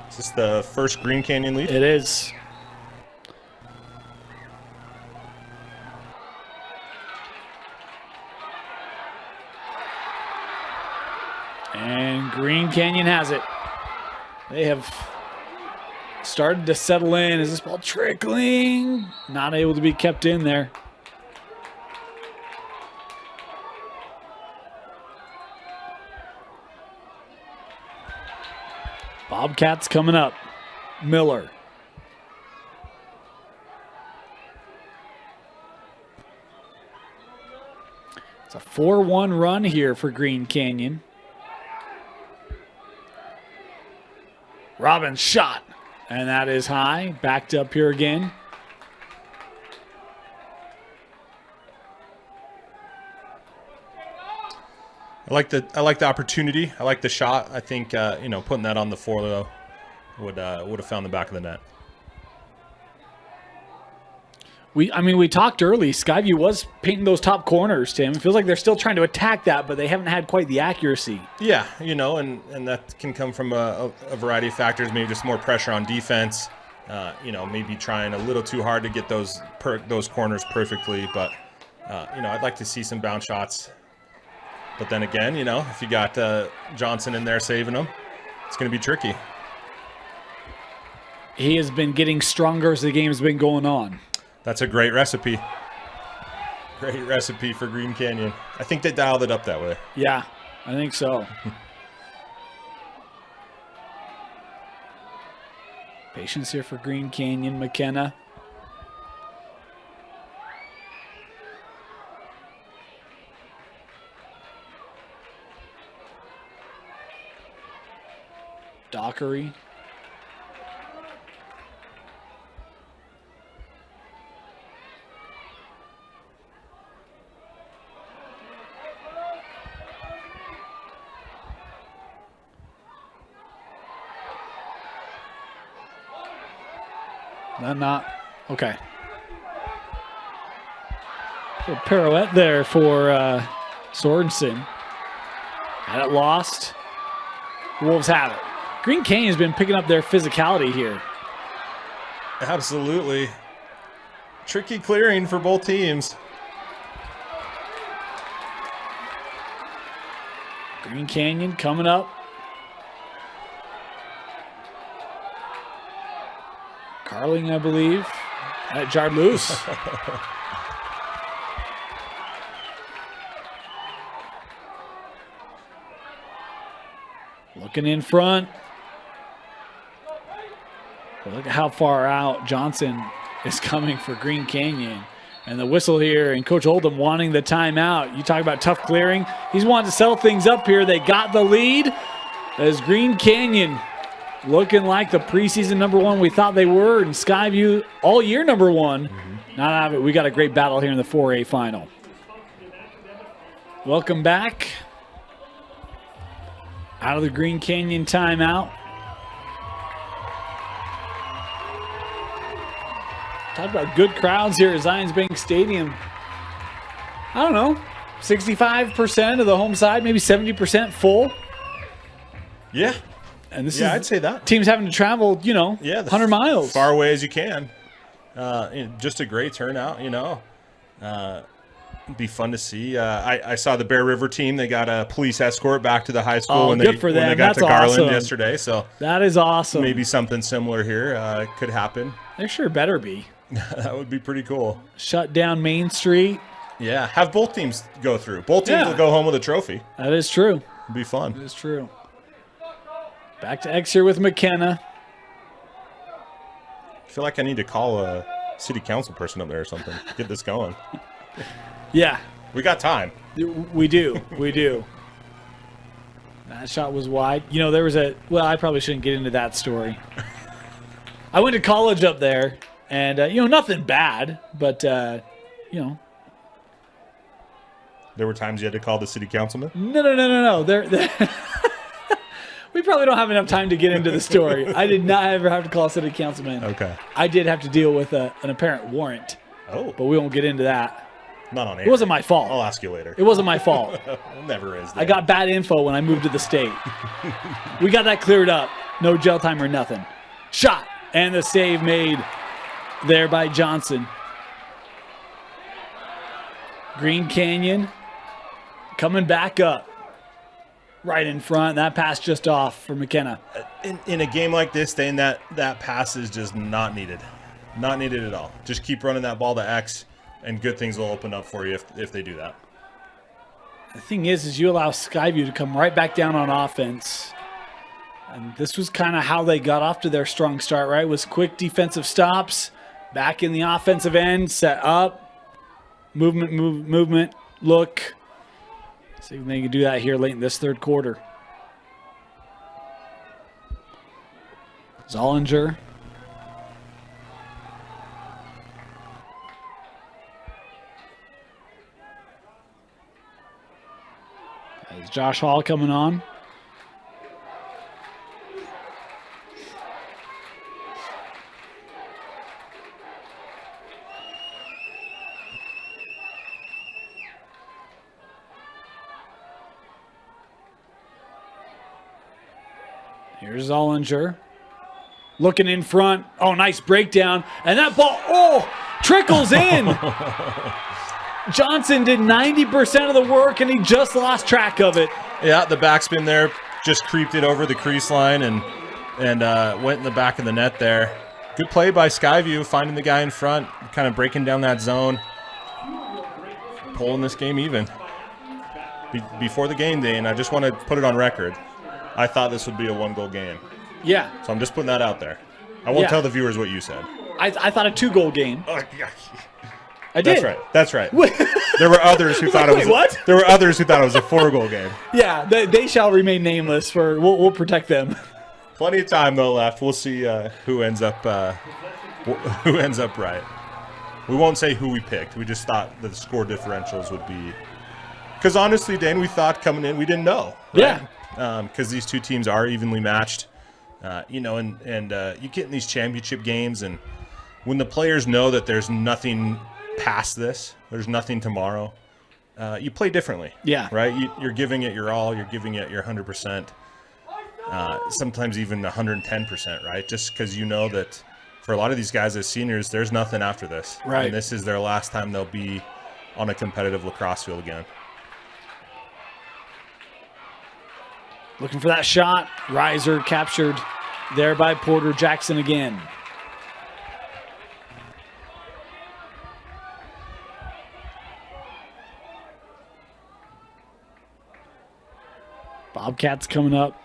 Is this the first Green Canyon lead? It is. And Green Canyon has it. They have started to settle in. Is this ball trickling? Not able to be kept in there. Bobcats coming up. Miller. It's a 4-1 run here for Green Canyon. Robbins shot, and that is high. Backed up here again. I like the opportunity. I like the shot. I think putting that on the floor though would have found the back of the net. We talked early. Skyview was painting those top corners, Tim. It feels like they're still trying to attack that, but they haven't had quite the accuracy. Yeah, and that can come from a variety of factors. Maybe just more pressure on defense. Maybe trying a little too hard to get those corners perfectly. But I'd like to see some bounce shots. But then again, if you got Johnson in there saving them, it's going to be tricky. He has been getting stronger as the game's been going on. That's a great recipe. Great recipe for Green Canyon. I think they dialed it up that way. Yeah, I think so. Patience here for Green Canyon. McKenna. Dockery. Not okay. Little pirouette there for Sorensen. Had it lost. Wolves have it. Green Canyon's been picking up their physicality here. Absolutely. Tricky clearing for both teams. Green Canyon coming up. Carling, I believe. That jarred loose. Looking in front. But look at how far out Johnson is coming for Green Canyon. And the whistle here, and Coach Oldham wanting the timeout. You talk about tough clearing. He's wanting to settle things up here. They got the lead as Green Canyon looking like the preseason #1 we thought they were, and Skyview all year #1. Not out of it. We got a great battle here in the 4A final. Welcome back. Out of the Green Canyon timeout. Talk about good crowds here at Zions Bank Stadium. I don't know, 65% of the home side, maybe 70% full. Yeah. And this is I'd say that. Teams having to travel, 100 miles. Far away as you can. Just a great turnout, It'd be fun to see. I saw the Bear River team. They got a police escort back to the high school when they got That's to Garland awesome. yesterday. So that is awesome. Maybe something similar here could happen. There sure better be. That would be pretty cool. Shut down Main Street. Yeah, have both teams go through. Both teams will go home with a trophy. That is true. It'd be fun. That is true. Back to X here with McKenna. I feel like I need to call a city council person up there or something. Get this going. Yeah. We got time. We do. We do. That shot was wide. There was I probably shouldn't get into that story. I went to college up there, and, nothing bad, but, There were times you had to call the city councilman? No. We probably don't have enough time to get into the story. I did not ever have to call a city councilman. Okay. I did have to deal with an apparent warrant. Oh. But we won't get into that. Not on air. It wasn't my fault. I'll ask you later. It wasn't my fault. Never is. I got bad info when I moved to the state. We got that cleared up. No jail time or nothing. Shot. And the save made there by Johnson. Green Canyon coming back up. right in front. That pass just off for McKenna. In a game like this, Dane, that pass is just not needed. Not needed at all. Just keep running that ball to X, and good things will open up for you if they do that. The thing is you allow Skyview to come right back down on offense. And this was kind of how they got off to their strong start, right? Was quick defensive stops, back in the offensive end, set up, movement, look. See if they can do that here late in this third quarter. Zollinger. Is Josh Hall coming on? Here's Zollinger. Looking in front. Oh, nice breakdown. And that ball, trickles in. Johnson did 90% of the work, and he just lost track of it. Yeah, the backspin there just creeped it over the crease line and went in the back of the net there. Good play by Skyview, finding the guy in front, kind of breaking down that zone, pulling this game even. Before the game day, and I just want to put it on record, I thought this would be a one-goal game. Yeah. So I'm just putting that out there. I won't tell the viewers what you said. I thought a 2-goal game. Oh, yeah. I did. That's right. There were others who thought it was. What? There were others who thought it was a 4-goal game. Yeah, they shall remain nameless. We'll protect them. Plenty of time though left. We'll see who ends up right. We won't say who we picked. We just thought that the score differentials would be. Because honestly, Dane, we thought coming in we didn't know. Right? Yeah. Because these two teams are evenly matched. And you get in these championship games, and when the players know that there's nothing past this, there's nothing tomorrow, you play differently. Yeah. Right? You're giving it your all. You're giving it your 100%. Sometimes even 110%, right? Just because you know that for a lot of these guys as seniors, there's nothing after this. Right. And this is their last time they'll be on a competitive lacrosse field again. Looking for that shot. Riser captured there by Porter Jackson again. Bobcats coming up.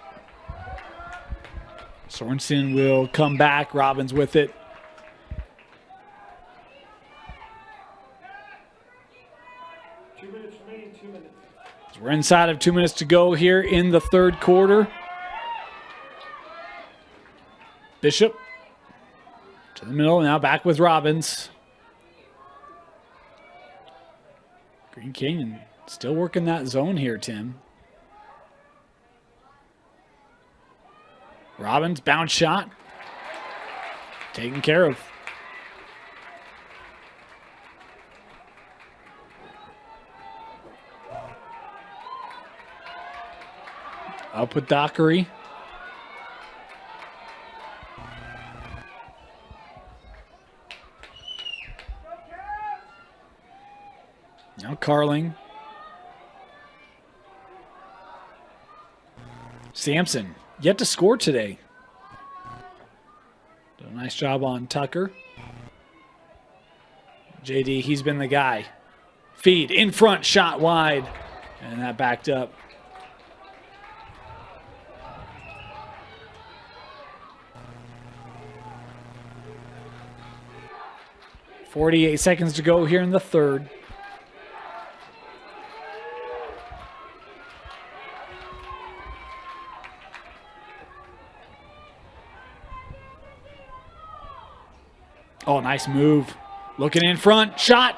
Sorensen will come back. Robbins with it. So we're inside of 2 minutes to go here in the third quarter. Bishop to the middle, now back with Robbins. Green Canyon still working that zone here, Tim. Robbins, bounce shot. Taken care of. Up with Dockery. Now Carling. Sampson, yet to score today. Did a nice job on Tucker. JD, he's been the guy. Feed in front, shot wide. And that backed up. .48 seconds to go here in the third. Oh, nice move. Looking in front, shot,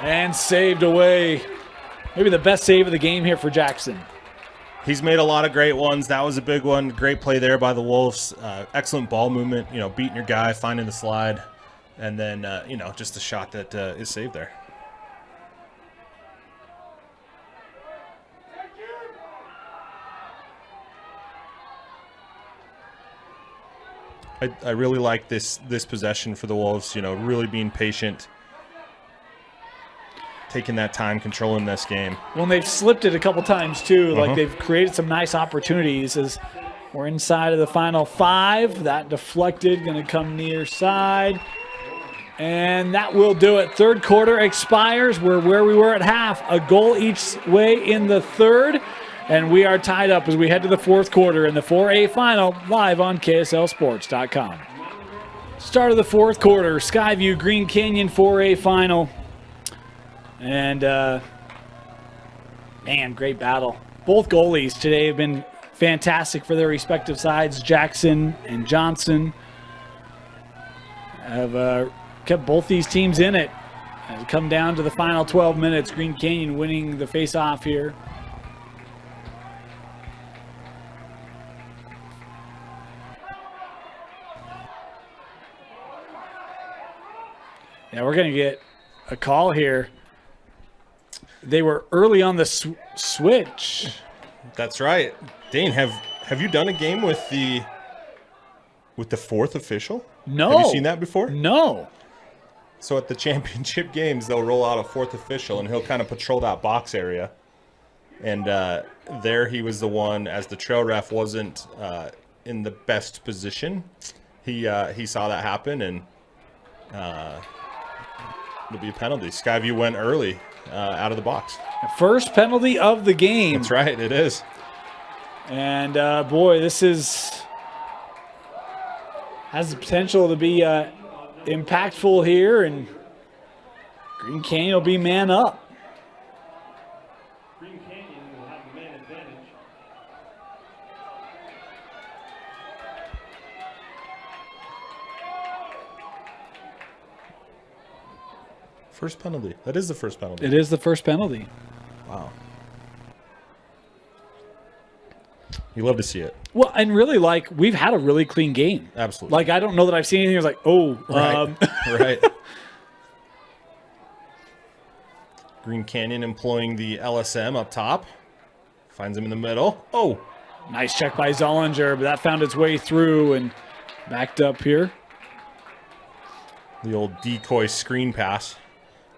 and saved away. Maybe the best save of the game here for Jackson. He's made a lot of great ones. That was a big one. Great play there by the Wolves. Excellent ball movement, beating your guy, finding the slide, and then, just a shot that is saved there. I really like this possession for the Wolves, really being patient, taking that time, controlling this game. Well, they've slipped it a couple times too. Like they've created some nice opportunities as we're inside of the final 5. That deflected, going to come near side. And that will do it. Third quarter expires. We're where we were at half. A goal each way in the third. And we are tied up as we head to the fourth quarter in the 4A final, live on KSLSports.com. Start of the fourth quarter, Skyview Green Canyon 4A final. And, man, great battle. Both goalies today have been fantastic for their respective sides. Jackson and Johnson have kept both these teams in it. As come down to the final 12 minutes, Green Canyon winning the face-off here. Yeah, we're going to get a call here. They were early on the switch. That's right. Dane, have you done a game with the fourth official? No. Have you seen that before? No. So at the championship games, they'll roll out a fourth official, and he'll kind of patrol that box area. And there he was the one, as the trail ref wasn't in the best position. He saw that happen, and it'll be a penalty. Skyview went early out of the box. First penalty of the game. That's right, it is. And, boy, this has the potential to be impactful here, and Green Canyon will be man up. Green Canyon will have the man advantage. First penalty. That is the first penalty. It is the first penalty. Wow. You love to see it. Well, and really, like, we've had a really clean game. Absolutely. Like, I don't know that I've seen anything that's like, oh. Right. Right. Green Canyon employing the LSM up top. Finds him in the middle. Oh. Nice check by Zollinger, but that found its way through and backed up here. The old decoy screen pass.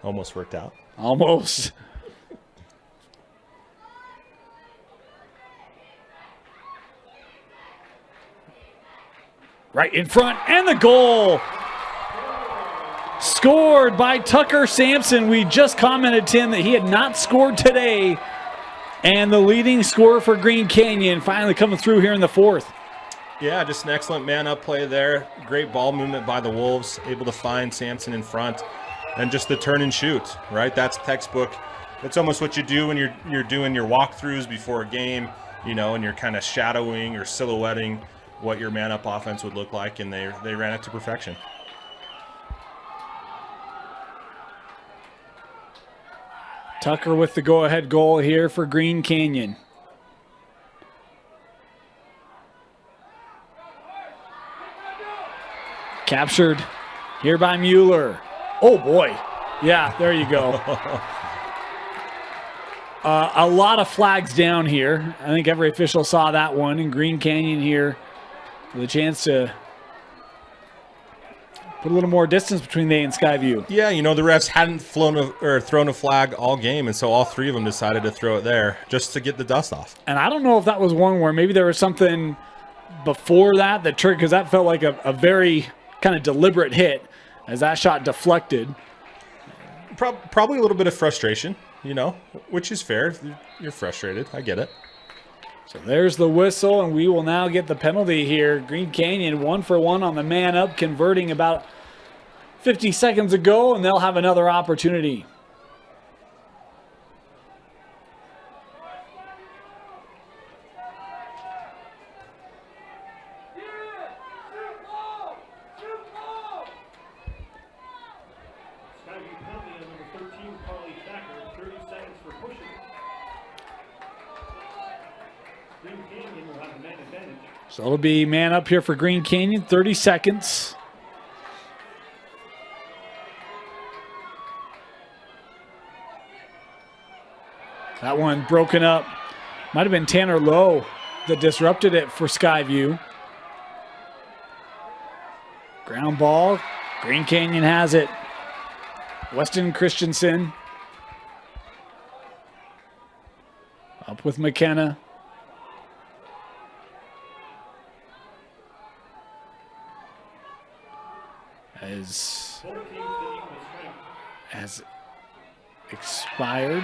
Almost worked out. Almost. Right in front, and the goal. Scored by Tucker Sampson. We just commented, Tim, that he had not scored today. And the leading scorer for Green Canyon finally coming through here in the fourth. Yeah, just an excellent man-up play there. Great ball movement by the Wolves. Able to find Sampson in front. And just the turn and shoot, right? That's textbook. That's almost what you do when you're doing your walkthroughs before a game, you know, and you're kind of shadowing or silhouetting what your man-up offense would look like, and they ran it to perfection. Tucker with the go-ahead goal here for Green Canyon. Captured here by Mueller. Oh, boy. Yeah, there you go. A lot of flags down here. I think every official saw that one. And Green Canyon here with a chance to put a little more distance between they and Skyview. Yeah, you know, the refs hadn't thrown a flag all game, and so all three of them decided to throw it there just to get the dust off. And I don't know if that was one where maybe there was something before that triggered, because that felt like a very kind of deliberate hit as that shot deflected. Probably a little bit of frustration, you know, which is fair. You're frustrated. I get it. So there's the whistle, and we will now get the penalty here. Green Canyon 1-for-1 on the man up, converting about 50 seconds ago, and they'll have another opportunity. Skyview penalty on number 13, Carly Thacker, 30 seconds for pushing. Green Canyon will have the man advantage. So it'll be man up here for Green Canyon, 30 seconds. That one broken up. Might have been Tanner Lowe that disrupted it for Skyview. Ground ball. Green Canyon has it. Weston Christensen Up with McKenna. Has expired.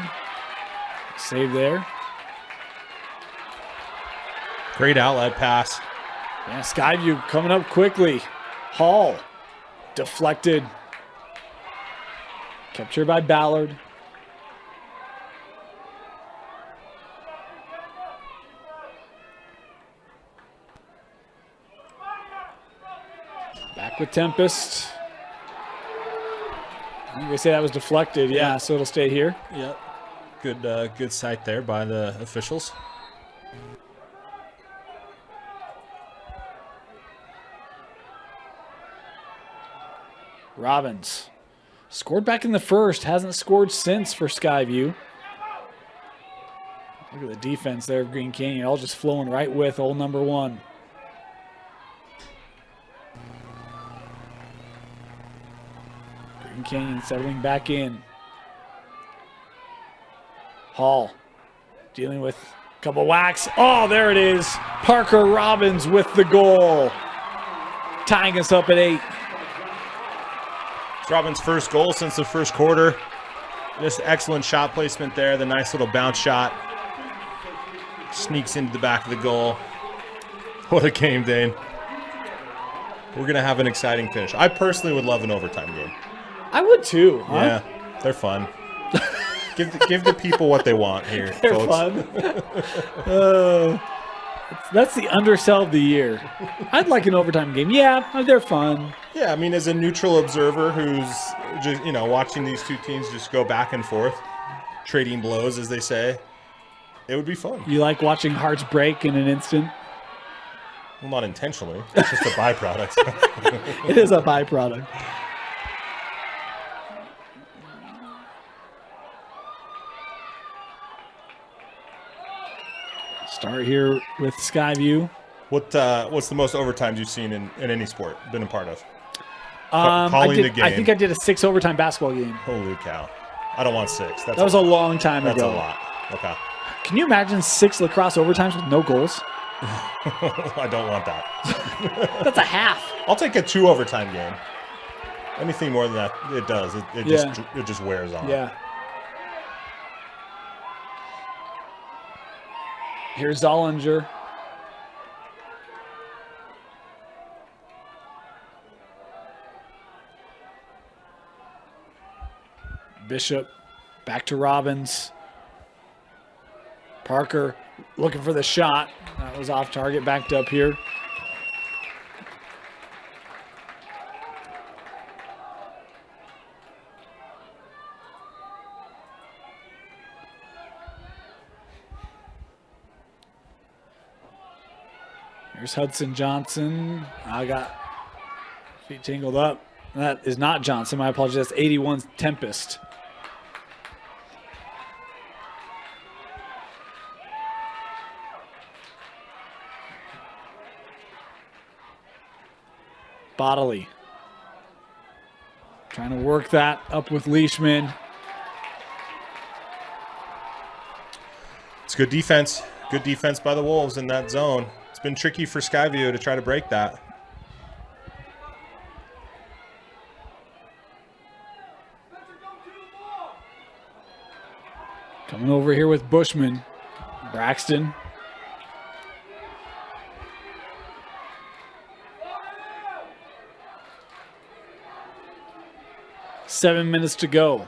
Save there. Great outlet pass. Yeah, Sky View coming up quickly. Hall deflected. Captured by Ballard. Back with Tempest. I think they say that was deflected. Yeah, so it'll stay here. Yep. Good sight there by the officials. Robbins scored back in the first, hasn't scored since for Sky View. Look at the defense there of Green Canyon, all just flowing right with old number 1. Green Canyon settling back in. Hall dealing with a couple whacks. Oh, there it is. Parker Robbins with the goal, tying us up at 8. It's Robbins' first goal since the first quarter. Just excellent shot placement there. The nice little bounce shot. Sneaks into the back of the goal. What a game, Dane. We're going to have an exciting finish. I personally would love an overtime game. I would too, huh? Yeah, they're fun. give the people what they want here, They're folks. fun. That's the undersell of the year. I'd like an overtime game. Yeah, they're fun. Yeah, I mean, as a neutral observer who's just, watching these two teams just go back and forth, trading blows, as they say, it would be fun. You like watching hearts break in an instant? Well, not intentionally. It's just a byproduct. It is a byproduct. Start here with Sky View. What's the most overtimes you've seen in any sport, been a part of? Calling the game. I think I did a 6 overtime basketball game. Holy cow. I don't want 6. That was a long time That's ago. a lot. Okay. Can you imagine 6 lacrosse overtimes with no goals? I don't want that. That's a half. I'll take a 2 overtime game. Anything more than that, it does. It just wears on. Yeah. Here's Zollinger. Bishop back to Robbins. Parker looking for the shot. That was off target, backed up here. Here's Hudson Johnson. I got feet tangled up. That is not Johnson. My apologies. That's 81's Tempest. Bodily. Trying to work that up with Leishman. It's good defense. Good defense by the Wolves in that zone. It's been tricky for Skyview to try to break that. Coming over here with Bushman. Braxton. Seven minutes to go.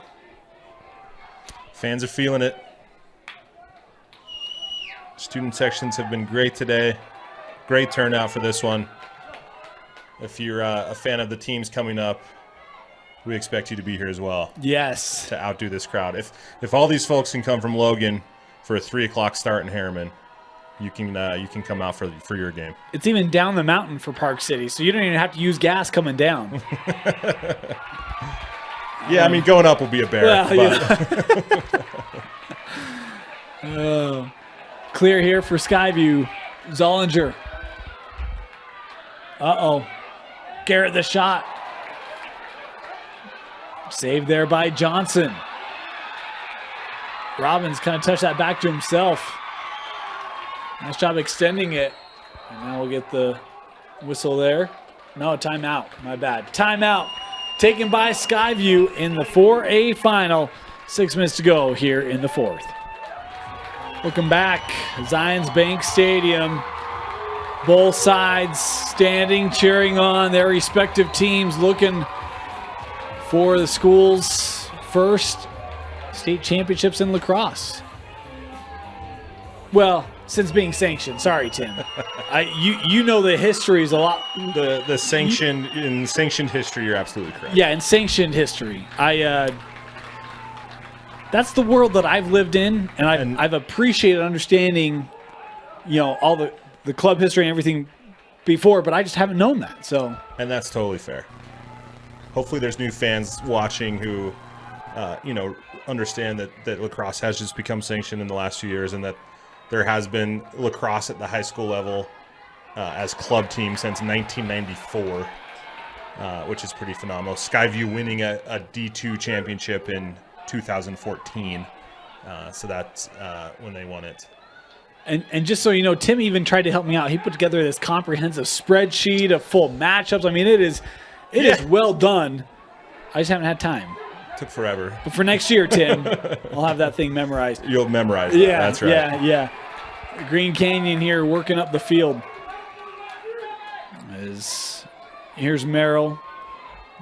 Fans are feeling it. Student sections have been great today. Great turnout for this one. If you're a fan of the teams coming up, we expect you to be here as well. Yes. To outdo this crowd. If all these folks can come from Logan for a 3 o'clock start in Harriman, you can come out for your game. It's even down the mountain for Park City, so you don't even have to use gas coming down. Yeah, I mean, going up will be a bear. Well, yeah. Clear here for Skyview. Zollinger. Uh-oh. Garrett the shot. Saved there by Johnson. Robbins kind of touched that back to himself. Nice job extending it. And now we'll get the whistle there. No, timeout. My bad. Timeout taken by Skyview in the 4A final. 6 minutes to go here in the fourth. Looking back, Zions Bank Stadium. Both sides standing, cheering on their respective teams, looking for the school's first state championships in lacrosse. Well, since being sanctioned. Sorry, Tim. You know the history is a lot. The sanctioned in sanctioned history, you're absolutely correct. Yeah, in sanctioned history, that's the world that I've lived in, and I've appreciated understanding, all the club history and everything before, but I just haven't known that. So, and that's totally fair. Hopefully, there's new fans watching who, understand that lacrosse has just become sanctioned in the last few years, and that there has been lacrosse at the high school level as club team since 1994, which is pretty phenomenal. Skyview winning a D2 championship in 2014, so that's when they won it. And just so you know, Tim even tried to help me out. He put together this comprehensive spreadsheet of full matchups. I mean, it is well done. I just haven't had time. Took forever. But for next year, Tim, I'll have that thing memorized. You'll memorize that. Yeah, That's right. Yeah. Green Canyon here working up the field. Here's Merrill.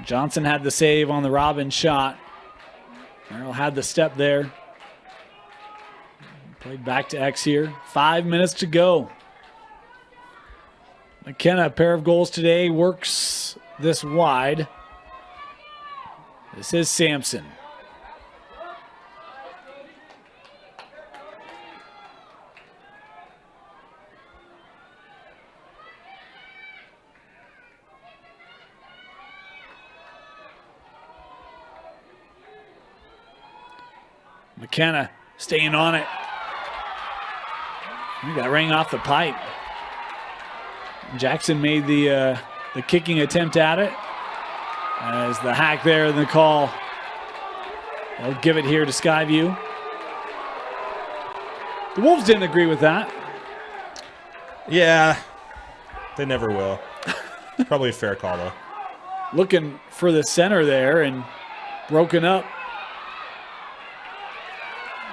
Johnson had the save on the Robbins shot. Merrill had the step there. Played back to X here. 5 minutes to go. McKenna, a pair of goals today, works this wide. This is Sampson. McKenna staying on it. We got ring off the pipe. Jackson made the kicking attempt at it. As the hack there in the call. They'll give it here to Skyview. The Wolves didn't agree with that. Yeah, they never will. Probably a fair call, though. Looking for the center there and broken up.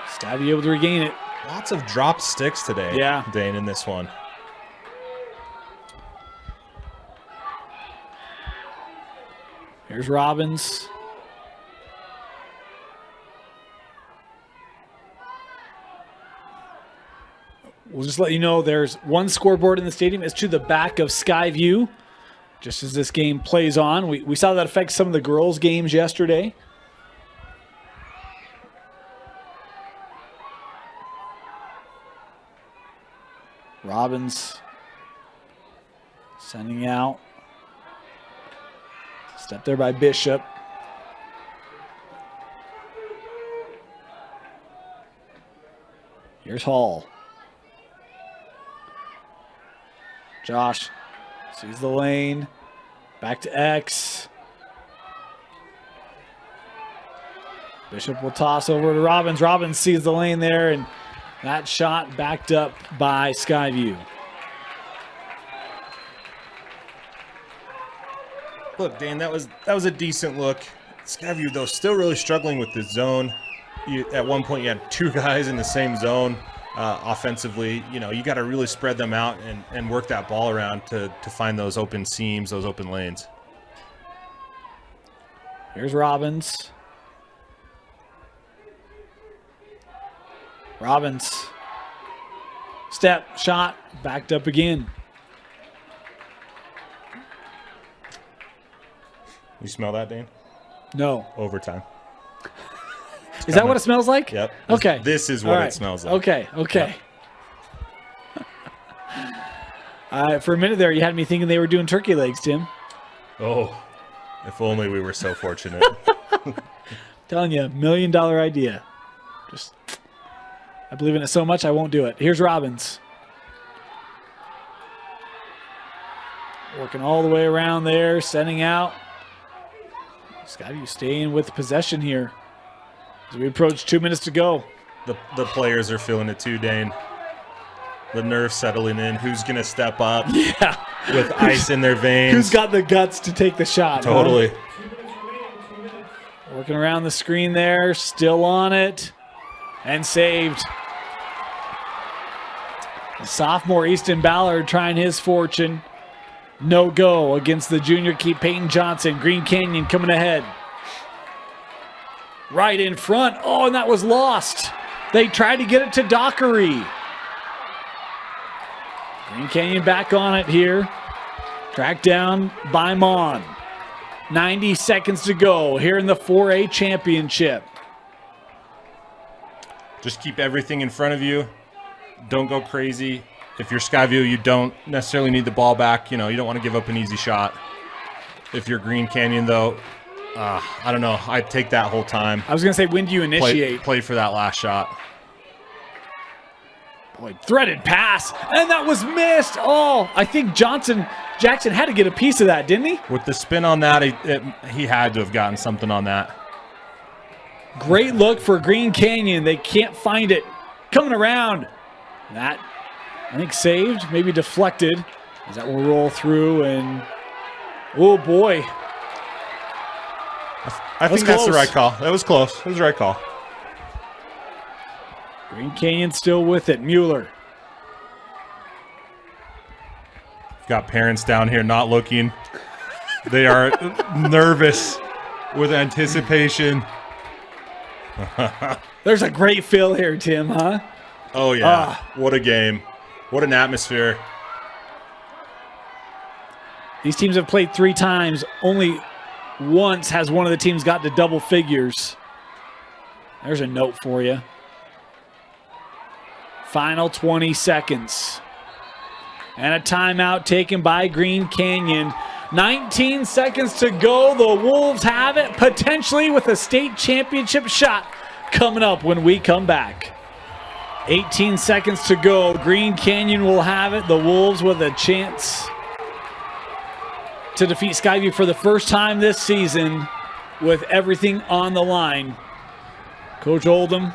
Skyview able to regain it. Lots of drop sticks today, Yeah. Dane, in this one. Here's Robbins. We'll just let you know there's one scoreboard in the stadium. It's to the back of Skyview. Just as this game plays on. We saw that affect some of the girls' games yesterday. Robbins sending out. Step there by Bishop. Here's Hall. Josh sees the lane. Back to X. Bishop will toss over to Robbins. Robbins sees the lane there, and that shot backed up by Skyview. Look, Dane, that was a decent look. Skyview, though, still really struggling with the zone. At one point, you had two guys in the same zone offensively. You got to really spread them out and work that ball around to find those open seams, those open lanes. Here's Robbins. Robbins. Step, shot, backed up again. You smell that, Dane? No. Overtime. Is that what it smells like? Yep. Okay. This is what it smells like. Okay. For a minute there, you had me thinking they were doing turkey legs, Tim. Oh, if only we were so fortunate. Telling you, $1 million idea. I believe in it so much, I won't do it. Here's Robbins. Working all the way around there, sending out. Skyview staying with possession here as we approach 2 minutes to go. The players are feeling it too, Dane. The nerves settling in. Who's going to step up Yeah. with ice in their veins? Who's got the guts to take the shot? Totally. Huh? Working around the screen there, still on it, and saved. The sophomore Easton Ballard trying his fortune. No go against the junior keep Peyton Johnson. Green Canyon coming ahead. Right in front. Oh, and that was lost. They tried to get it to Dockery. Green Canyon back on it here. Tracked down by Mon. 90 seconds to go here in the 4A championship. Just keep everything in front of you. Don't go crazy. If you're Skyview, you don't necessarily need the ball back. You know, you don't want to give up an easy shot. If you're Green Canyon, though, I don't know. I'd take that whole time. I was going to say, when do you initiate? Play for that last shot. Boy, threaded pass, and that was missed. Oh, I think Jackson had to get a piece of that, didn't he? With the spin on that, he had to have gotten something on that. Great look for Green Canyon. They can't find it. Coming around. That, I think, saved, maybe deflected. As that will roll through, and oh boy. I think that's the right call. That was close. It was the right call. Green Canyon still with it. Mueller. Got parents down here not looking. They are nervous with anticipation. There's a great feel here, Tim, huh? Oh, yeah. What a game. What an atmosphere. These teams have played 3 times. Only once has one of the teams got to double figures. There's a note for you. Final 20 seconds. And a timeout taken by Green Canyon. 19 seconds to go. The Wolves have it, potentially with a state championship shot coming up when we come back. 18 seconds to go. Green Canyon will have it. The Wolves with a chance to defeat Skyview for the first time this season with everything on the line. Coach Oldham.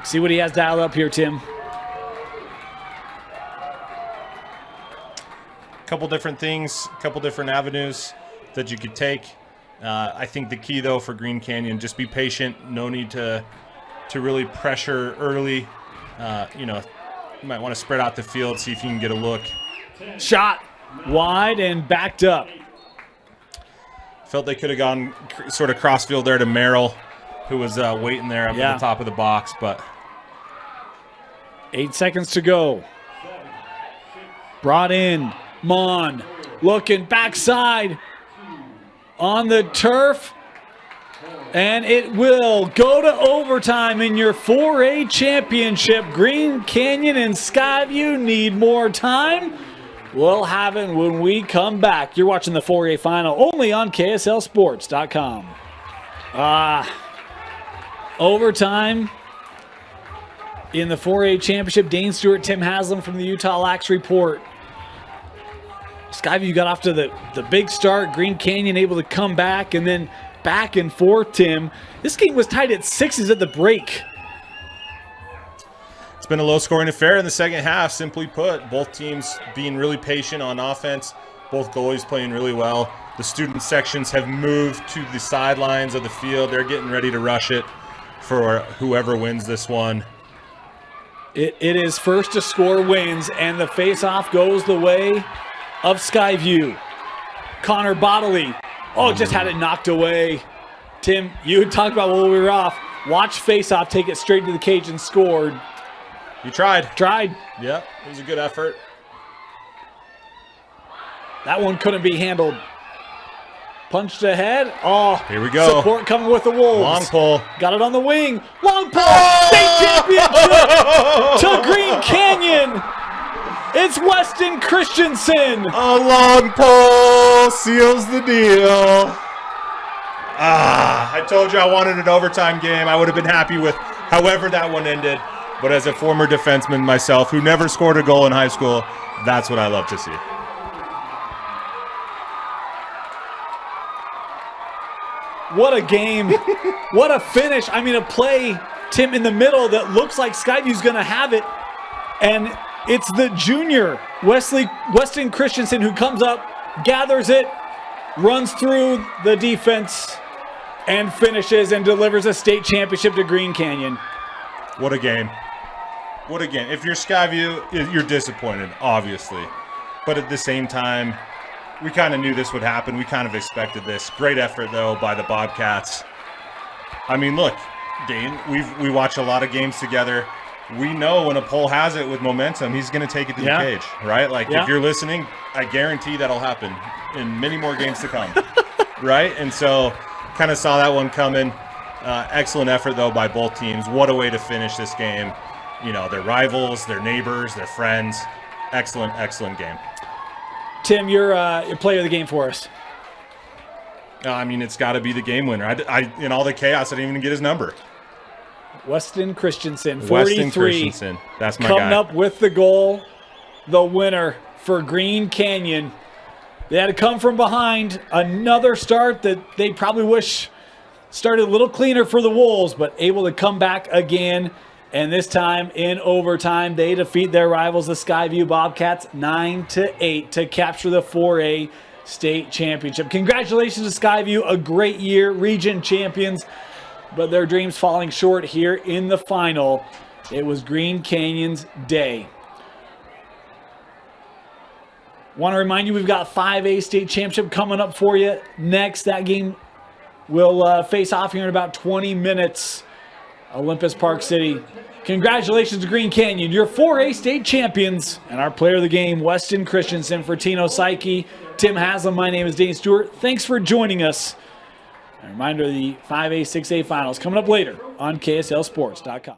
See what he has dialed up here, Tim. Couple different things, a couple different avenues that you could take. I think the key, though, for Green Canyon, just be patient. No need to really pressure early. You might want to spread out the field, see if you can get a look. Shot wide and backed up. Felt they could have gone sort of crossfield there to Merrill, who was waiting there up at the top of the box, but 8 seconds to go. Brought in. Mon looking backside on the turf. And it will go to overtime in your 4A championship. Green Canyon and Skyview need more time. We'll have it when we come back. You're watching the 4A final only on KSLSports.com. Overtime in the 4A championship. Dane Stewart, Tim Haslam from the Utah Lax Report. Skyview got off to the big start. Green Canyon able to come back, and then back and forth, Tim. This game was tied at 6s at the break. It's been a low-scoring affair in the second half, simply put. Both teams being really patient on offense. Both goalies playing really well. The student sections have moved to the sidelines of the field. They're getting ready to rush it for whoever wins this one. It is first to score wins, and the face-off goes the way of Skyview. Connor Bodley. Oh, just had it knocked away. Tim, you had talked about when we were off. Watch face-off take it straight to the cage and scored. You tried. Yeah, it was a good effort. That one couldn't be handled. Punched ahead. Oh, here we go. Support coming with the Wolves. Long pull. Got it on the wing. Long pull. State championship to Green Canyon. It's Weston Christensen. A long pull seals the deal. I told you I wanted an overtime game. I would have been happy with however that one ended. But as a former defenseman myself who never scored a goal in high school, that's what I love to see. What a game. What a finish. I mean, a play Tim, in the middle that looks like Skyview's going to have it. And it's the junior, Weston Christensen, who comes up, gathers it, runs through the defense, and finishes and delivers a state championship to Green Canyon. What a game. What a game. If you're Skyview, you're disappointed, obviously. But at the same time, we kind of knew this would happen. We kind of expected this. Great effort, though, by the Bobcats. I mean, look, Dane, we watch a lot of games together. We know when a Pole has it with momentum, he's going to take it to the cage, right? Like, if you're listening, I guarantee that'll happen in many more games to come, right? And so kind of saw that one coming. Excellent effort, though, by both teams. What a way to finish this game. You know, they're rivals, they're neighbors, they're friends. Excellent, excellent game. Tim, your player of the game for us. I mean, it's got to be the game winner. I in all the chaos, I didn't even get his number. Weston Christensen, 43. Weston Christensen. That's my coming guy. up with the goal, the winner for Green Canyon. They had to come from behind. Another start that they probably wish started a little cleaner for the Wolves, but able to come back again. And this time in overtime, they defeat their rivals, the Sky View Bobcats, 9-8 to capture the 4A state championship. Congratulations to Sky View, a great year, region champions, but their dreams falling short here in the final. It was Green Canyon's day. Want to remind you, we've got 5A state championship coming up for you next. That game will face off here in about 20 minutes. Olympus Park City. Congratulations to Green Canyon, your 4A state champions, and our player of the game, Weston Christensen. For Tino Psyche, Tim Haslam, my name is Dane Stewart. Thanks for joining us. A reminder of the 5A, 6A finals coming up later on KSLSports.com.